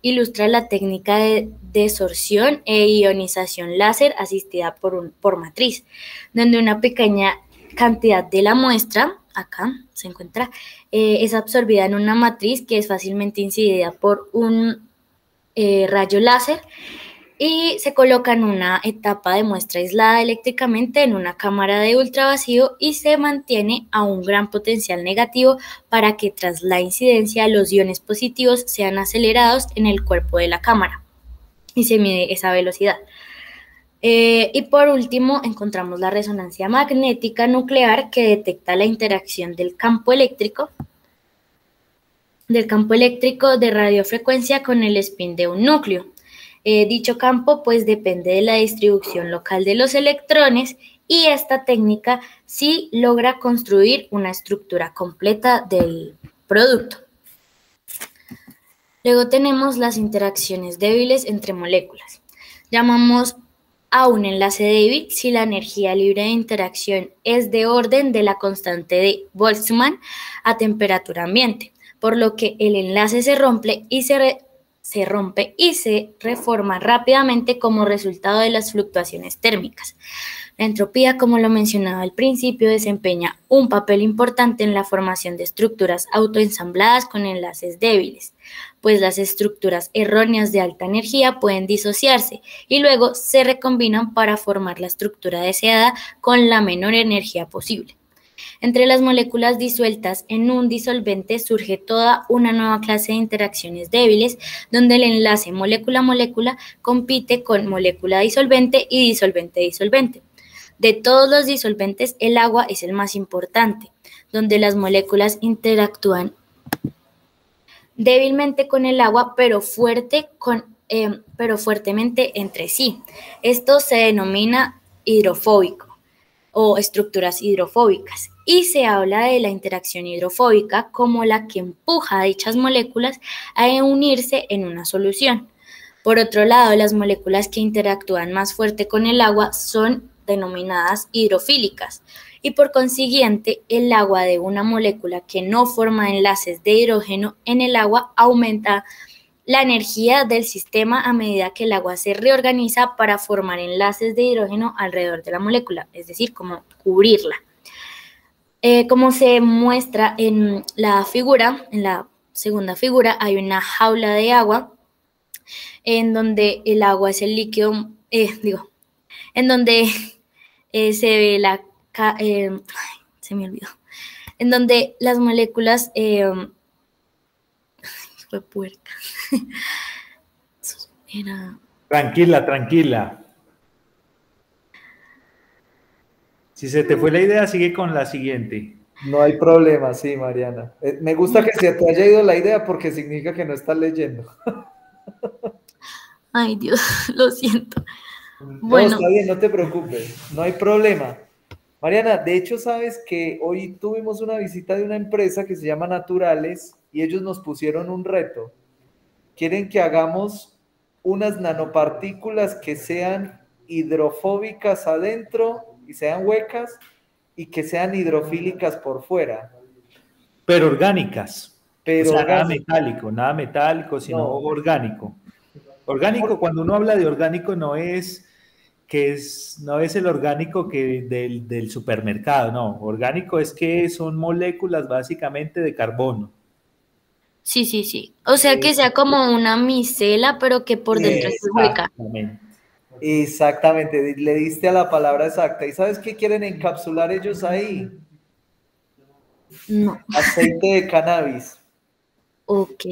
ilustra la técnica de desorción e ionización láser asistida por matriz, donde una pequeña cantidad de la muestra, acá se encuentra, es absorbida en una matriz que es fácilmente incidida por un rayo láser y se coloca en una etapa de muestra aislada eléctricamente en una cámara de ultravacío y se mantiene a un gran potencial negativo para que tras la incidencia los iones positivos sean acelerados en el cuerpo de la cámara y se mide esa velocidad. Y por último, encontramos la resonancia magnética nuclear, que detecta la interacción del campo eléctrico de radiofrecuencia con el spin de un núcleo. Dicho campo pues depende de la distribución local de los electrones, y esta técnica sí logra construir una estructura completa del producto. Luego tenemos las interacciones débiles entre moléculas. Llamamos a un enlace débil si la energía libre de interacción es de orden de la constante de Boltzmann a temperatura ambiente, por lo que el enlace se rompe y se reforma rápidamente como resultado de las fluctuaciones térmicas. La entropía, como lo mencionaba al principio, desempeña un papel importante en la formación de estructuras autoensambladas con enlaces débiles, pues las estructuras erróneas de alta energía pueden disociarse y luego se recombinan para formar la estructura deseada con la menor energía posible. Entre las moléculas disueltas en un disolvente surge toda una nueva clase de interacciones débiles, donde el enlace molécula-molécula compite con molécula disolvente y disolvente-disolvente. De todos los disolventes, el agua es el más importante, donde las moléculas interactúan débilmente con el agua, pero fuertemente entre sí. Esto se denomina hidrofóbico o estructuras hidrofóbicas, y se habla de la interacción hidrofóbica como la que empuja a dichas moléculas a unirse en una solución. Por otro lado, las moléculas que interactúan más fuerte con el agua son denominadas hidrofílicas, y por consiguiente el agua de una molécula que no forma enlaces de hidrógeno en el agua aumenta la energía del sistema a medida que el agua se reorganiza para formar enlaces de hidrógeno alrededor de la molécula, es decir, como cubrirla. Como se muestra en la figura, en la segunda figura, hay una jaula de agua en donde el agua es el líquido, en donde se ve se me olvidó, en donde las moléculas, fue puerca, era... Tranquila. Si se te fue la idea, sigue con la siguiente. No hay problema, sí, Mariana. Me gusta que se te haya ido la idea porque significa que no estás leyendo. Ay, Dios, lo siento. Bueno, está bien, no te preocupes, no hay problema. Mariana, de hecho, sabes que hoy tuvimos una visita de una empresa que se llama Naturales y ellos nos pusieron un reto. Quieren que hagamos unas nanopartículas que sean hidrofóbicas adentro y sean huecas, y que sean hidrofílicas por fuera. Pero orgánicas. Pero o sea, orgánicas. nada metálico, sino no. Orgánico. Orgánico, cuando uno habla de orgánico, no es el orgánico del supermercado, no. Orgánico es que son moléculas básicamente de carbono. Sí. O sea, que sea como una micela, pero que por dentro es hueca. Exactamente, le diste a la palabra exacta. ¿Y sabes qué quieren encapsular ellos ahí? No. Aceite de cannabis. Ok.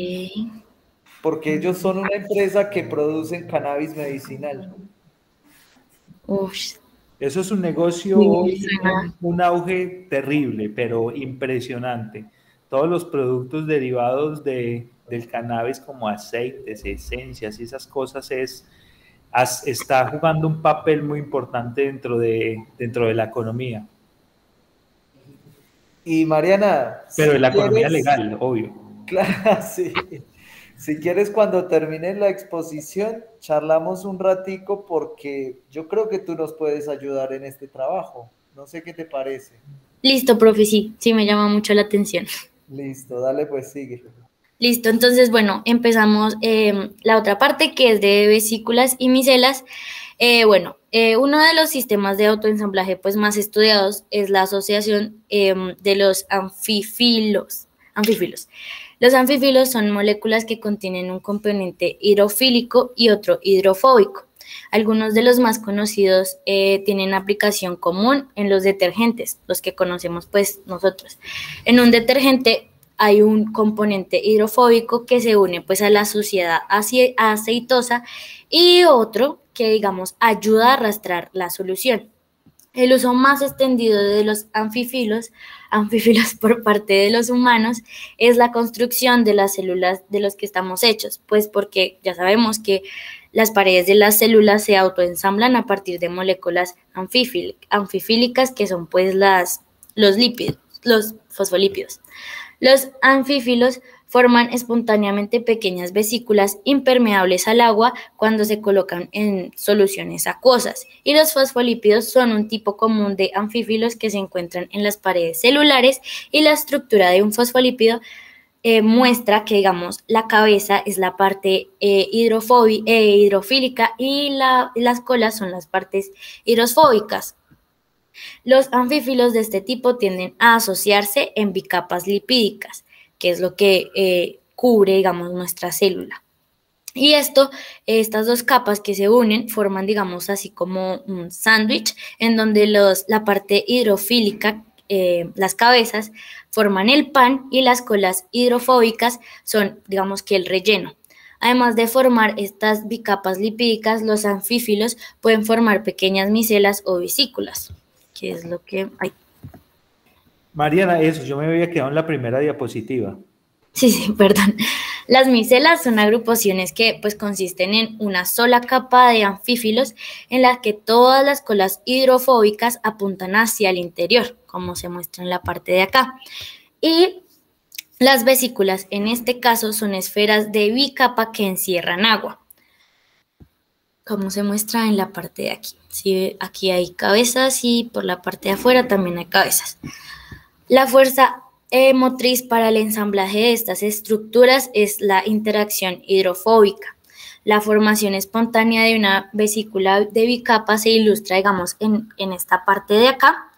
Porque ellos son una empresa que producen cannabis medicinal. Uf. Eso es un negocio hoy, un auge terrible, pero impresionante. Todos los productos derivados del cannabis, como aceites, esencias y esas cosas, está jugando un papel muy importante dentro de la economía. Y Mariana... Pero de la economía legal, obvio. Claro, sí. Si quieres, cuando termine la exposición, charlamos un ratico porque yo creo que tú nos puedes ayudar en este trabajo. No sé qué te parece. Listo, profe, sí me llama mucho la atención. Listo, dale, pues sigue. Listo, entonces, bueno, empezamos la otra parte, que es de vesículas y micelas. Uno de los sistemas de autoensamblaje pues más estudiados es la asociación de los anfifilos. Los anfifilos son moléculas que contienen un componente hidrofílico y otro hidrofóbico. Algunos de los más conocidos tienen aplicación común en los detergentes, los que conocemos pues nosotros. En un detergente hay un componente hidrofóbico que se une pues a la suciedad aceitosa y otro que, digamos, ayuda a arrastrar la solución. El uso más extendido de los anfífilos por parte de los humanos es la construcción de las células de los que estamos hechos, pues porque ya sabemos que las paredes de las células se autoensamblan a partir de moléculas anfifílicas, que son pues los lípidos, los fosfolípidos. Los anfífilos forman espontáneamente pequeñas vesículas impermeables al agua cuando se colocan en soluciones acuosas, y los fosfolípidos son un tipo común de anfífilos que se encuentran en las paredes celulares, y la estructura de un fosfolípido muestra que, digamos, la cabeza es la parte hidrofílica y las colas son las partes hidrofóbicas. Los anfífilos de este tipo tienden a asociarse en bicapas lipídicas, que es lo que cubre, digamos, nuestra célula. Y estas dos capas que se unen forman, digamos, así como un sándwich, en donde la parte hidrofílica, las cabezas, forman el pan, y las colas hidrofóbicas son, digamos, que el relleno. Además de formar estas bicapas lipídicas, los anfífilos pueden formar pequeñas micelas o vesículas, que es lo que hay. Mariana, eso, yo me había quedado en la primera diapositiva. Sí, perdón. Las micelas son agrupaciones que pues consisten en una sola capa de anfífilos en la que todas las colas hidrofóbicas apuntan hacia el interior, como se muestra en la parte de acá. Y las vesículas, en este caso, son esferas de bicapa que encierran agua, como se muestra en la parte de aquí. Sí, aquí hay cabezas y por la parte de afuera también hay cabezas. La fuerza motriz para el ensamblaje de estas estructuras es la interacción hidrofóbica. La formación espontánea de una vesícula de bicapa se ilustra, digamos, en esta parte de acá,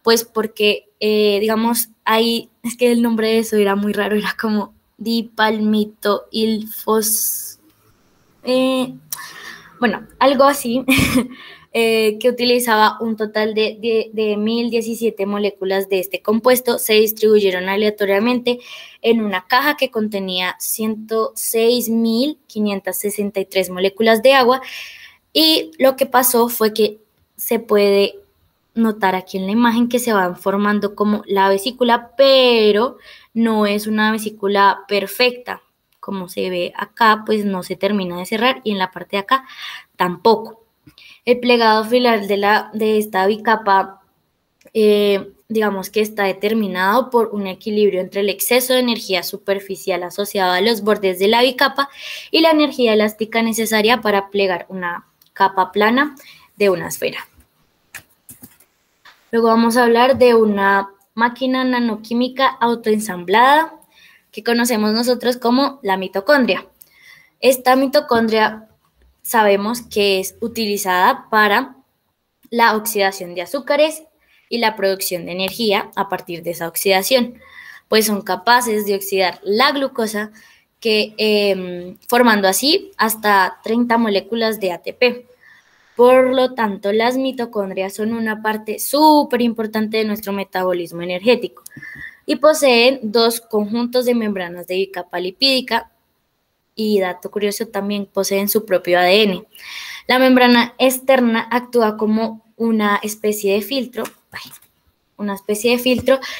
pues porque, digamos, ahí, es que el nombre de eso era muy raro, era como dipalmitoilfos, bueno, algo así, que utilizaba un total de 1017 moléculas de este compuesto, se distribuyeron aleatoriamente en una caja que contenía 106.563 moléculas de agua, y lo que pasó fue que se puede notar aquí en la imagen que se van formando como la vesícula, pero no es una vesícula perfecta. Como se ve acá, pues no se termina de cerrar, y en la parte de acá tampoco. El plegado filar de esta bicapa, digamos que está determinado por un equilibrio entre el exceso de energía superficial asociado a los bordes de la bicapa y la energía elástica necesaria para plegar una capa plana de una esfera. Luego vamos a hablar de una máquina nanoquímica autoensamblada que conocemos nosotros como la mitocondria. Esta mitocondria sabemos que es utilizada para la oxidación de azúcares y la producción de energía a partir de esa oxidación, pues son capaces de oxidar la glucosa, formando así hasta 30 moléculas de ATP. Por lo tanto, las mitocondrias son una parte súper importante de nuestro metabolismo energético y poseen dos conjuntos de membranas de bicapa lipídica, y dato curioso, también poseen su propio ADN. La membrana externa actúa como una especie de filtro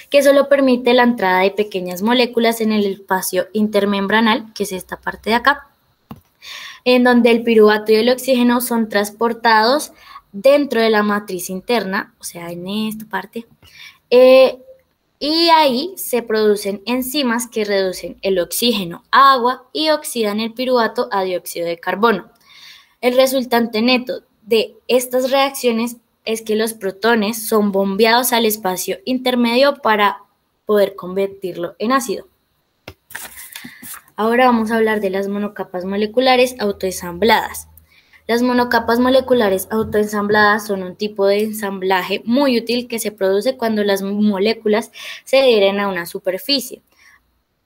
que solo permite la entrada de pequeñas moléculas en el espacio intermembranal, que es esta parte de acá, en donde el piruvato y el oxígeno son transportados dentro de la matriz interna, o sea, en esta parte, y ahí se producen enzimas que reducen el oxígeno a agua y oxidan el piruvato a dióxido de carbono. El resultante neto de estas reacciones es que los protones son bombeados al espacio intermedio para poder convertirlo en ácido. Ahora vamos a hablar de las monocapas moleculares autoensambladas. Las monocapas moleculares autoensambladas son un tipo de ensamblaje muy útil que se produce cuando las moléculas se adhieren a una superficie.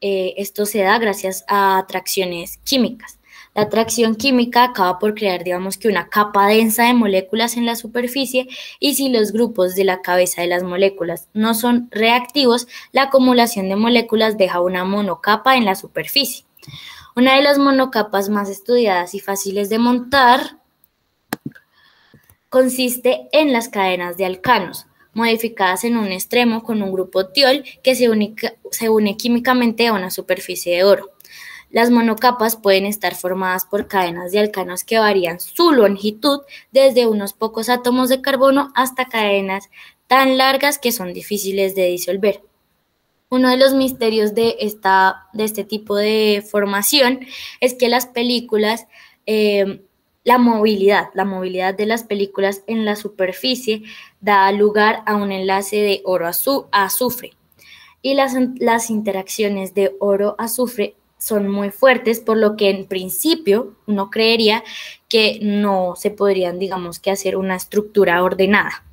Esto se da gracias a atracciones químicas. La atracción química acaba por crear, digamos que una capa densa de moléculas en la superficie, y si los grupos de la cabeza de las moléculas no son reactivos, la acumulación de moléculas deja una monocapa en la superficie. Una de las monocapas más estudiadas y fáciles de montar consiste en las cadenas de alcanos, modificadas en un extremo con un grupo tiol que se une químicamente a una superficie de oro. Las monocapas pueden estar formadas por cadenas de alcanos que varían su longitud desde unos pocos átomos de carbono hasta cadenas tan largas que son difíciles de disolver. Uno de los misterios de este tipo de formación es que las películas, la movilidad de las películas en la superficie da lugar a un enlace de oro a azufre, y las interacciones de oro-azufre son muy fuertes, por lo que en principio uno creería que no se podrían, digamos, que hacer una estructura ordenada.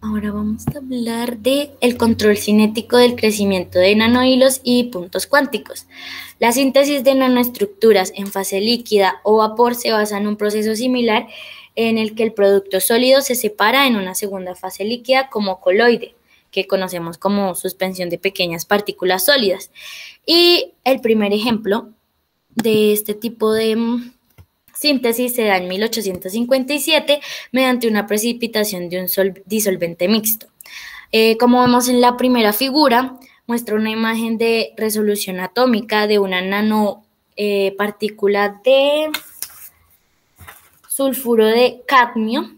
Ahora vamos a hablar del control cinético del crecimiento de nanohilos y puntos cuánticos. La síntesis de nanoestructuras en fase líquida o vapor se basa en un proceso similar en el que el producto sólido se separa en una segunda fase líquida como coloide, que conocemos como suspensión de pequeñas partículas sólidas. Y el primer ejemplo de este tipo de síntesis se da en 1857 mediante una precipitación de un disolvente mixto. Como vemos en la primera figura, muestra una imagen de resolución atómica de una nanopartícula de sulfuro de cadmio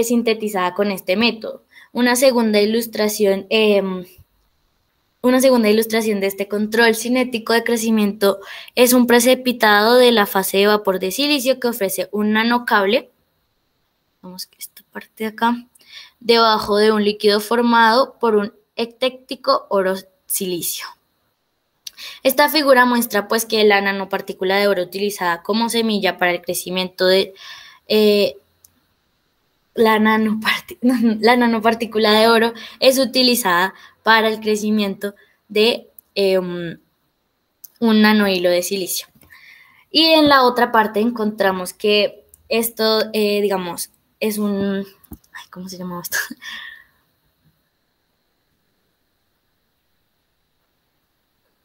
sintetizada con este método. Una segunda ilustración de este control cinético de crecimiento es un precipitado de la fase de vapor de silicio que ofrece un nanocable, vamos que esta parte de acá, debajo de un líquido formado por un ectéctico oro-silicio. Esta figura muestra pues que la nanopartícula de oro utilizada como semilla para el crecimiento de la nanopartícula de oro es utilizada para el crecimiento de un nanohilo de silicio. Y en la otra parte encontramos que esto, digamos, es un... ¿cómo se llama esto?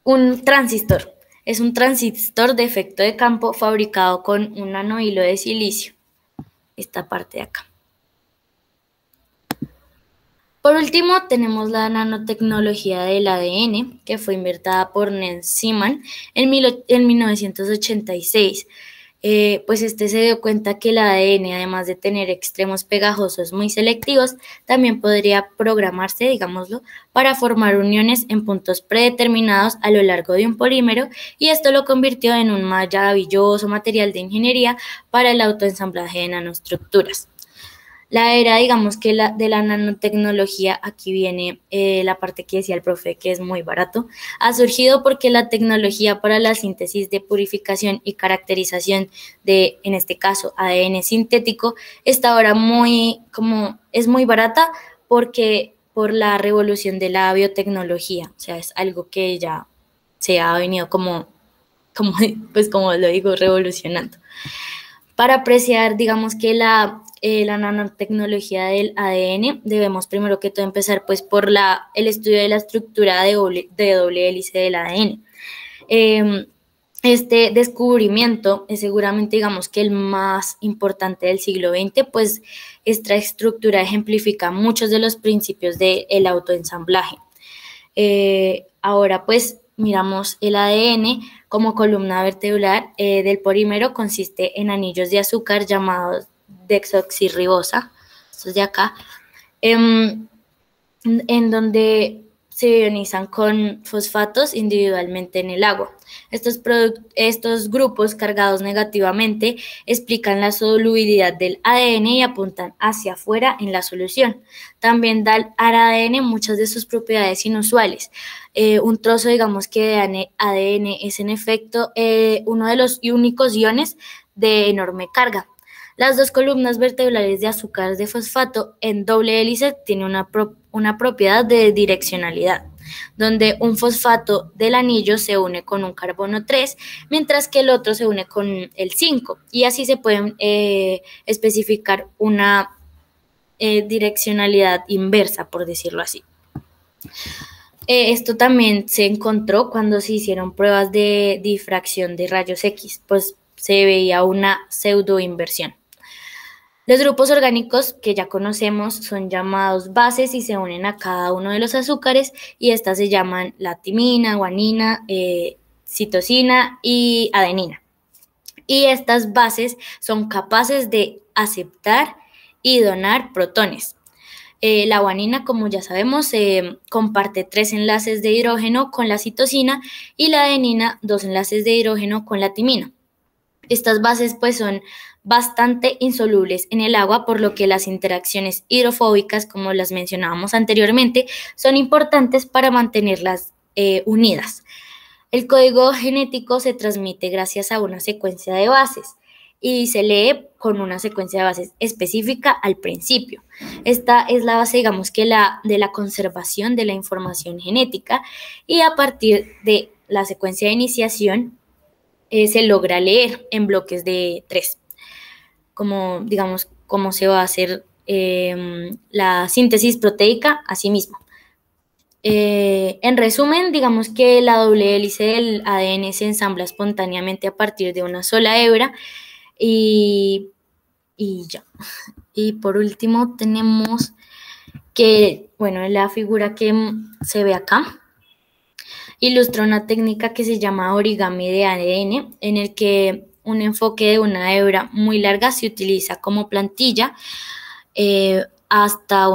Un transistor. Es un transistor de efecto de campo fabricado con un nanohilo de silicio. Esta parte de acá. Por último, tenemos la nanotecnología del ADN, que fue inventada por Nels Simon en 1986. Pues se dio cuenta que el ADN, además de tener extremos pegajosos muy selectivos, también podría programarse, digámoslo, para formar uniones en puntos predeterminados a lo largo de un polímero, y esto lo convirtió en un maravilloso material de ingeniería para el autoensamblaje de nanoestructuras. La era, digamos que de la nanotecnología, aquí viene la parte que decía el profe, que es muy barato, ha surgido porque la tecnología para la síntesis de purificación y caracterización de, en este caso, ADN sintético, está ahora es muy barata porque por la revolución de la biotecnología, o sea, es algo que ya se ha venido como lo digo, revolucionando. Para apreciar, digamos que la nanotecnología del ADN, debemos primero que todo empezar pues por el estudio de la estructura de doble hélice del ADN. Este descubrimiento es seguramente, digamos, que el más importante del siglo XX, pues esta estructura ejemplifica muchos de los principios del autoensamblaje. Ahora pues miramos el ADN como columna vertebral del polímero. Consiste en anillos de azúcar llamados desoxirribosa, estos de acá, en donde se ionizan con fosfatos individualmente en el agua. Estos grupos cargados negativamente explican la solubilidad del ADN y apuntan hacia afuera en la solución. También da al ADN muchas de sus propiedades inusuales. Un trozo, digamos, que de ADN es en efecto uno de los únicos iones de enorme carga. Las dos columnas vertebrales de azúcar de fosfato en doble hélice tienen una propiedad de direccionalidad, donde un fosfato del anillo se une con un carbono 3, mientras que el otro se une con el 5, y así se pueden especificar una direccionalidad inversa, por decirlo así. Esto también se encontró cuando se hicieron pruebas de difracción de rayos X, pues se veía una pseudoinversión. Los grupos orgánicos que ya conocemos son llamados bases y se unen a cada uno de los azúcares, y estas se llaman la timina, guanina, citosina y adenina. Y estas bases son capaces de aceptar y donar protones. La guanina, como ya sabemos, comparte 3 enlaces de hidrógeno con la citosina, y la adenina 2 enlaces de hidrógeno con la timina. Estas bases pues son bastante insolubles en el agua, por lo que las interacciones hidrofóbicas, como las mencionábamos anteriormente, son importantes para mantenerlas unidas. El código genético se transmite gracias a una secuencia de bases y se lee con una secuencia de bases específica al principio. Esta es la base, digamos que de la conservación de la información genética, y a partir de la secuencia de iniciación se logra leer en bloques de 3, como digamos cómo se va a hacer la síntesis proteica a sí misma. En resumen, digamos que la doble hélice del ADN se ensambla espontáneamente a partir de una sola hebra y ya. Y por último tenemos que, bueno, la figura que se ve acá ilustra una técnica que se llama origami de ADN, en el que un enfoque de una hebra muy larga se utiliza como plantilla hasta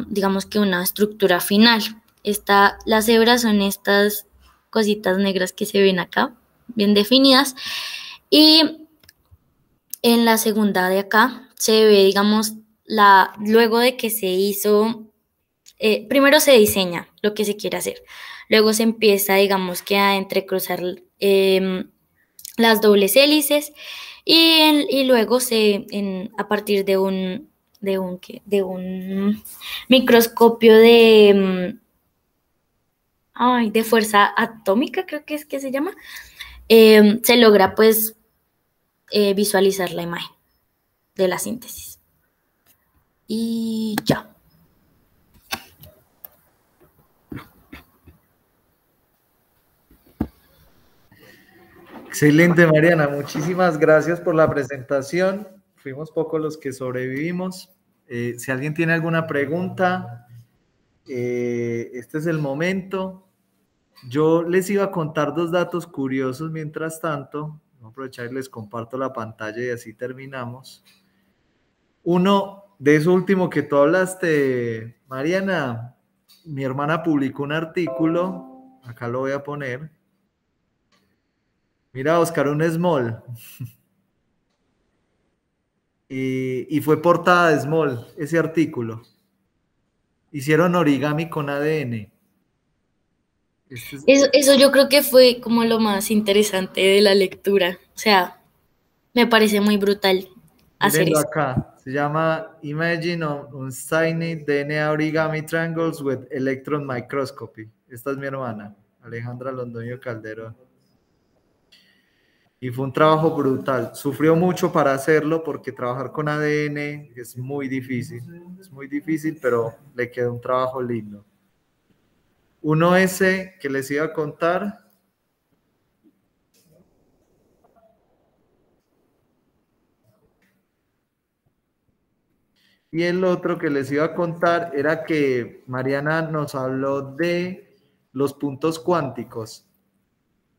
digamos que una estructura final. Las hebras son estas cositas negras que se ven acá, bien definidas, y en la segunda de acá se ve, digamos, luego de que se hizo, primero se diseña lo que se quiere hacer, luego se empieza, digamos que a entrecruzar las dobles hélices, y luego a partir de un microscopio de fuerza atómica, creo que es que se llama, se logra pues visualizar la imagen de la síntesis. Y ya. Excelente, Mariana. Muchísimas gracias por la presentación. Fuimos pocos los que sobrevivimos. Si alguien tiene alguna pregunta, este es el momento. Yo les iba a contar 2 datos curiosos mientras tanto. Voy a aprovechar y les comparto la pantalla y así terminamos. Uno, de eso último que tú hablaste, Mariana, mi hermana publicó un artículo, acá lo voy a poner. Mira, Oscar, un Small. Y fue portada de Small ese artículo. Hicieron origami con ADN. Eso yo creo que fue como lo más interesante de la lectura. O sea, me parece muy brutal hacer Mírenlo eso. acá. Se llama Imagine on Tiny DNA Origami Triangles with Electron Microscopy. Esta es mi hermana, Alejandra Londoño Calderón. Y fue un trabajo brutal. Sufrió mucho para hacerlo porque trabajar con ADN es muy difícil. Es muy difícil, pero le quedó un trabajo lindo. Uno ese que les iba a contar. Y el otro que les iba a contar era que Mariana nos habló de los puntos cuánticos.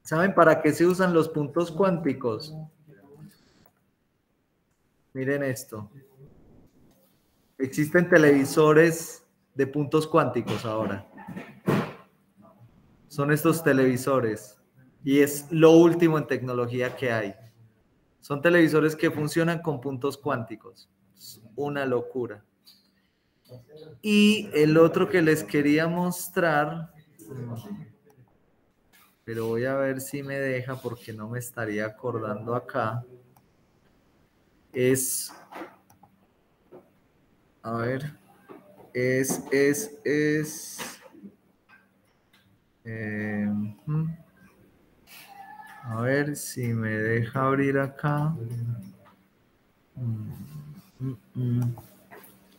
¿Saben para qué se usan los puntos cuánticos? Miren esto. Existen televisores de puntos cuánticos ahora. Son estos televisores. Y es lo último en tecnología que hay. Son televisores que funcionan con puntos cuánticos. Es una locura. Y el otro que les quería mostrar, pero voy a ver si me deja porque no me estaría acordando acá, es, a ver, a ver si me deja abrir acá.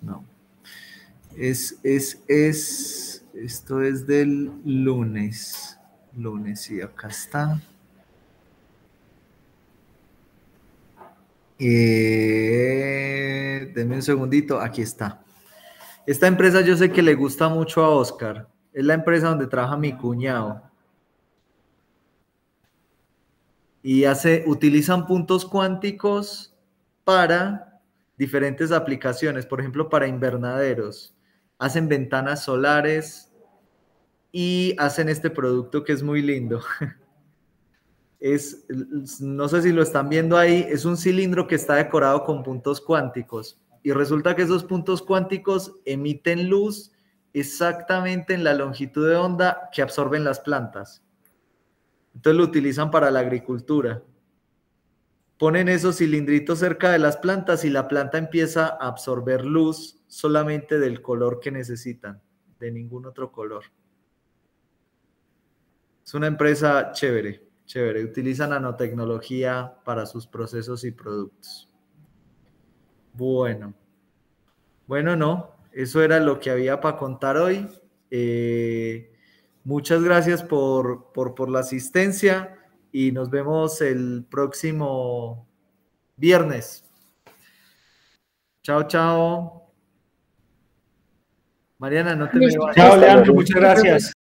No. Esto es del lunes. Lunes, sí, acá está. Denme un segundito, aquí está. Esta empresa yo sé que le gusta mucho a Oscar. Es la empresa donde trabaja mi cuñado. Y utilizan puntos cuánticos para diferentes aplicaciones, por ejemplo, para invernaderos. Hacen ventanas solares y hacen este producto que es muy lindo. No sé si lo están viendo ahí, es un cilindro que está decorado con puntos cuánticos. Y resulta que esos puntos cuánticos emiten luz exactamente en la longitud de onda que absorben las plantas. Entonces lo utilizan para la agricultura. Ponen esos cilindritos cerca de las plantas y la planta empieza a absorber luz solamente del color que necesitan, de ningún otro color. Es una empresa chévere, chévere. Utilizan nanotecnología para sus procesos y productos. Bueno, no, eso era lo que había para contar hoy. Muchas gracias por la asistencia y nos vemos el próximo viernes. Chao, chao. Mariana, no te me vayas. Chao, Leandro, muchas gracias.